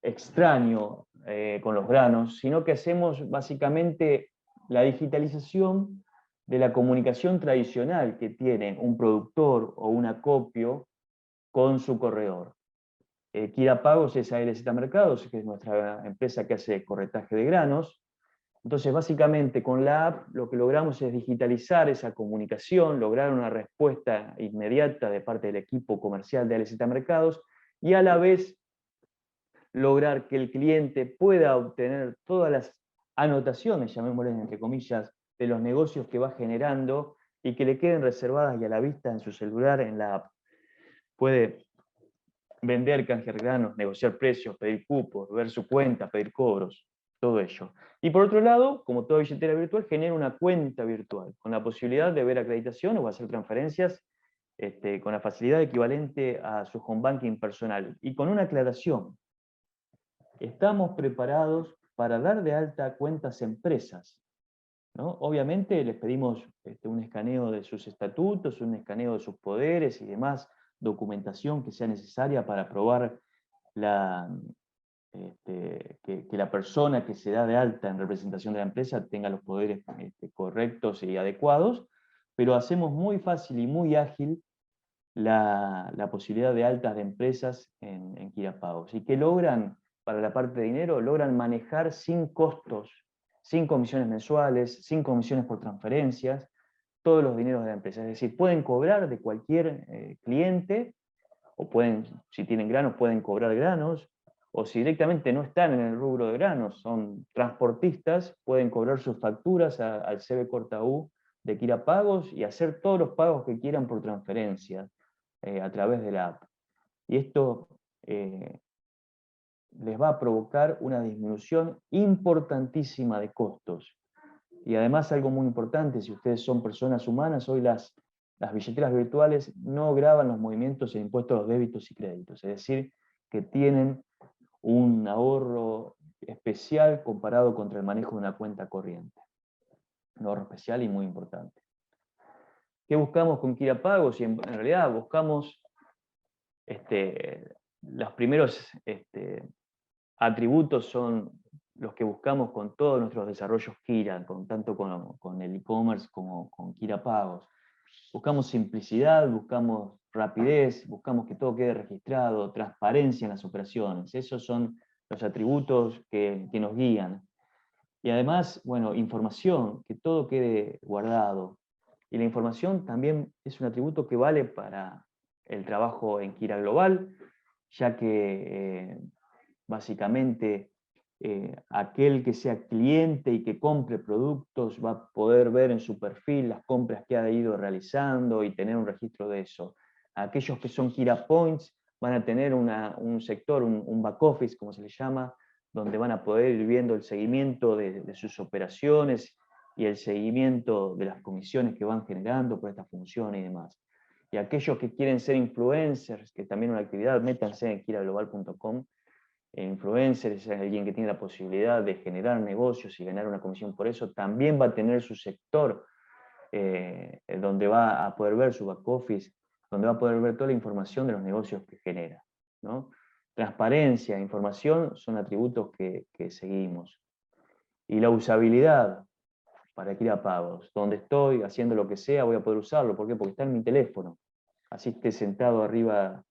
Speaker 3: extraño con los granos, sino que hacemos básicamente la digitalización de la comunicación tradicional que tiene un productor o un acopio con su corredor. Kira Pagos es ALZ Mercados, que es nuestra empresa que hace corretaje de granos. Entonces, básicamente, con la app lo que logramos es digitalizar esa comunicación, lograr una respuesta inmediata de parte del equipo comercial de ALZ Mercados, y a la vez lograr que el cliente pueda obtener todas las anotaciones, llamémosles entre comillas, de los negocios que va generando y que le queden reservadas y a la vista en su celular en la app. Puede vender, canjear granos, negociar precios, pedir cupos, ver su cuenta, pedir cobros, todo ello. Y por otro lado, como toda billetera virtual, genera una cuenta virtual, con la posibilidad de ver acreditación o hacer transferencias con la facilidad equivalente a su home banking personal. Y con una aclaración, estamos preparados para dar de alta cuentas empresas, ¿no? Obviamente les pedimos un escaneo de sus estatutos, un escaneo de sus poderes y demás documentación que sea necesaria para probar que la persona que se da de alta en representación de la empresa tenga los poderes correctos y adecuados, pero hacemos muy fácil y muy ágil la posibilidad de altas de empresas en Kira Pagos, y que logran, para la parte de dinero, logran manejar sin costos, sin comisiones mensuales, sin comisiones por transferencias, todos los dineros de la empresa. Es decir, pueden cobrar de cualquier cliente, o pueden, si tienen granos, pueden cobrar granos, o si directamente no están en el rubro de granos, son transportistas, pueden cobrar sus facturas al CB Corta U de Kira Pagos y hacer todos los pagos que quieran por transferencia a través de la app. Y esto les va a provocar una disminución importantísima de costos. Y además, algo muy importante, si ustedes son personas humanas, hoy las billeteras virtuales no graban los movimientos en impuestos a los débitos y créditos, es decir, que tienen un ahorro especial comparado contra el manejo de una cuenta corriente. Un ahorro especial y muy importante. ¿Qué buscamos con Kira Pagos? Y en realidad buscamos los primeros atributos son los que buscamos con todos nuestros desarrollos Kira, tanto con el e-commerce como con Kira Pagos. Buscamos simplicidad, buscamos rapidez, buscamos que todo quede registrado, transparencia en las operaciones. Esos son los atributos que nos guían. Y además, bueno, información, que todo quede guardado. Y la información también es un atributo que vale para el trabajo en Kira Global, ya que básicamente aquel que sea cliente y que compre productos va a poder ver en su perfil las compras que ha ido realizando y tener un registro de eso. Aquellos que son Kira Points van a tener un sector, un back office, como se le llama, donde van a poder ir viendo el seguimiento de sus operaciones y el seguimiento de las comisiones que van generando por esta función y demás. Y aquellos que quieren ser influencers, que también es una actividad, métanse en kiraglobal.com. Influencer es alguien que tiene la posibilidad de generar negocios y ganar una comisión por eso, también va a tener su sector donde va a poder ver su back office, donde va a poder ver toda la información de los negocios que genera, ¿no? Transparencia, información son atributos que seguimos. Y la usabilidad para Kira Pagos. Donde estoy haciendo lo que sea voy a poder usarlo. ¿Por qué? Porque está en mi teléfono. Así esté sentado arriba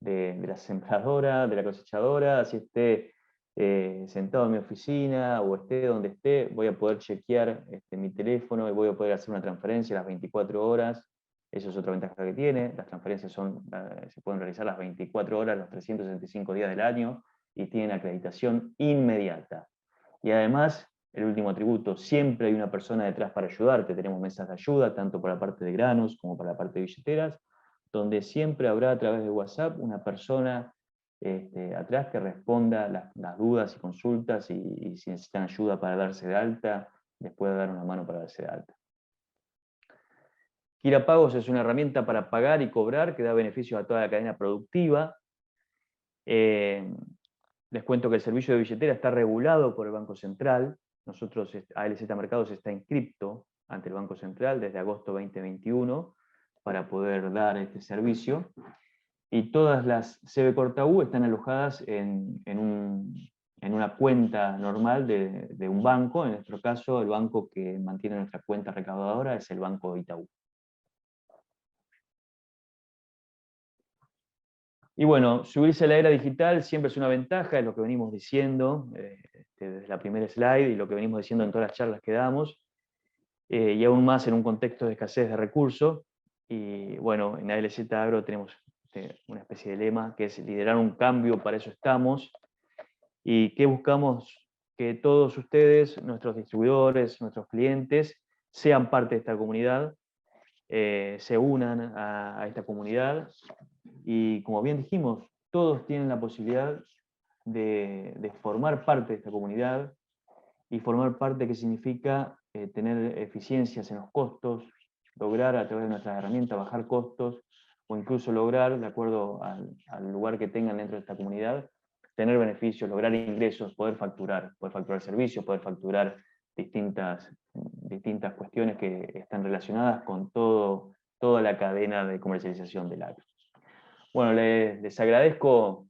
Speaker 3: de la sembradora, de la cosechadora, así esté sentado en mi oficina o esté donde esté, voy a poder chequear mi teléfono y voy a poder hacer una transferencia a las 24 horas. Eso es otra ventaja que tiene. Las transferencias se pueden realizar las 24 horas, los 365 días del año, y tienen acreditación inmediata. Y además, el último atributo, siempre hay una persona detrás para ayudarte. Tenemos mesas de ayuda, tanto para la parte de granos como para la parte de billeteras, donde siempre habrá a través de WhatsApp una persona atrás que responda las dudas y consultas, y si necesitan ayuda para darse de alta, les puede dar una mano para darse de alta. Kira Pagos es una herramienta para pagar y cobrar que da beneficios a toda la cadena productiva. Les cuento que el servicio de billetera está regulado por el Banco Central. Nosotros, ALZ Mercados está inscripto ante el Banco Central desde agosto 2021 para poder dar este servicio. Y todas las CB Corta U están alojadas en una cuenta normal de un banco. En nuestro caso, el banco que mantiene nuestra cuenta recaudadora es el Banco Itaú. Y bueno, subirse a la era digital siempre es una ventaja, es lo que venimos diciendo desde la primera slide y lo que venimos diciendo en todas las charlas que damos, y aún más en un contexto de escasez de recursos. Y bueno, en ALZ Agro tenemos una especie de lema que es liderar un cambio, para eso estamos. ¿Y qué buscamos? Que todos ustedes, nuestros distribuidores, nuestros clientes, sean parte de esta comunidad, se unan a esta comunidad. Y como bien dijimos, todos tienen la posibilidad de formar parte de esta comunidad, y formar parte, que significa tener eficiencias en los costos, lograr a través de nuestras herramientas bajar costos, o incluso lograr, de acuerdo al lugar que tengan dentro de esta comunidad, tener beneficios, lograr ingresos, poder facturar servicios, poder facturar distintas cuestiones que están relacionadas con toda la cadena de comercialización del agro. Bueno, les agradezco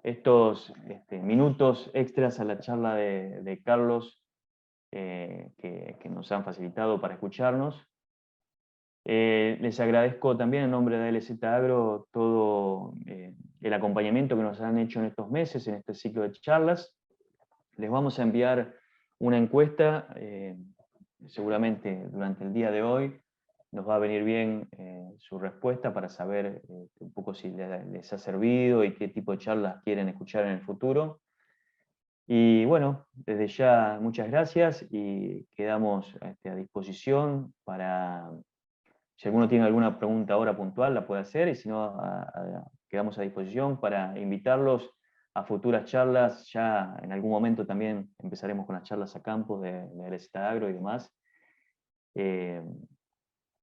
Speaker 3: estos minutos extras a la charla de Carlos que nos han facilitado para escucharnos. Les agradezco también en nombre de ALZ Agro todo el acompañamiento que nos han hecho en estos meses, en este ciclo de charlas. Les vamos a enviar una encuesta, seguramente durante el día de hoy. Nos va a venir bien su respuesta para saber un poco si les ha servido y qué tipo de charlas quieren escuchar en el futuro. Y bueno, desde ya muchas gracias y quedamos a disposición para, si alguno tiene alguna pregunta ahora puntual, la puede hacer, y si no, quedamos a disposición para invitarlos a futuras charlas. Ya en algún momento también empezaremos con las charlas a campo de ALZ Agro y demás.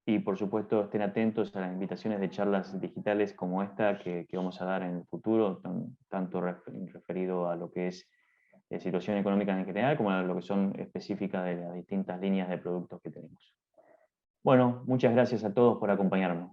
Speaker 3: Y por supuesto estén atentos a las invitaciones de charlas digitales como esta que vamos a dar en el futuro, tanto referido a lo que es situación económica en general, como a lo que son específicas de las distintas líneas de productos que tenemos. Bueno, muchas gracias a todos por acompañarme.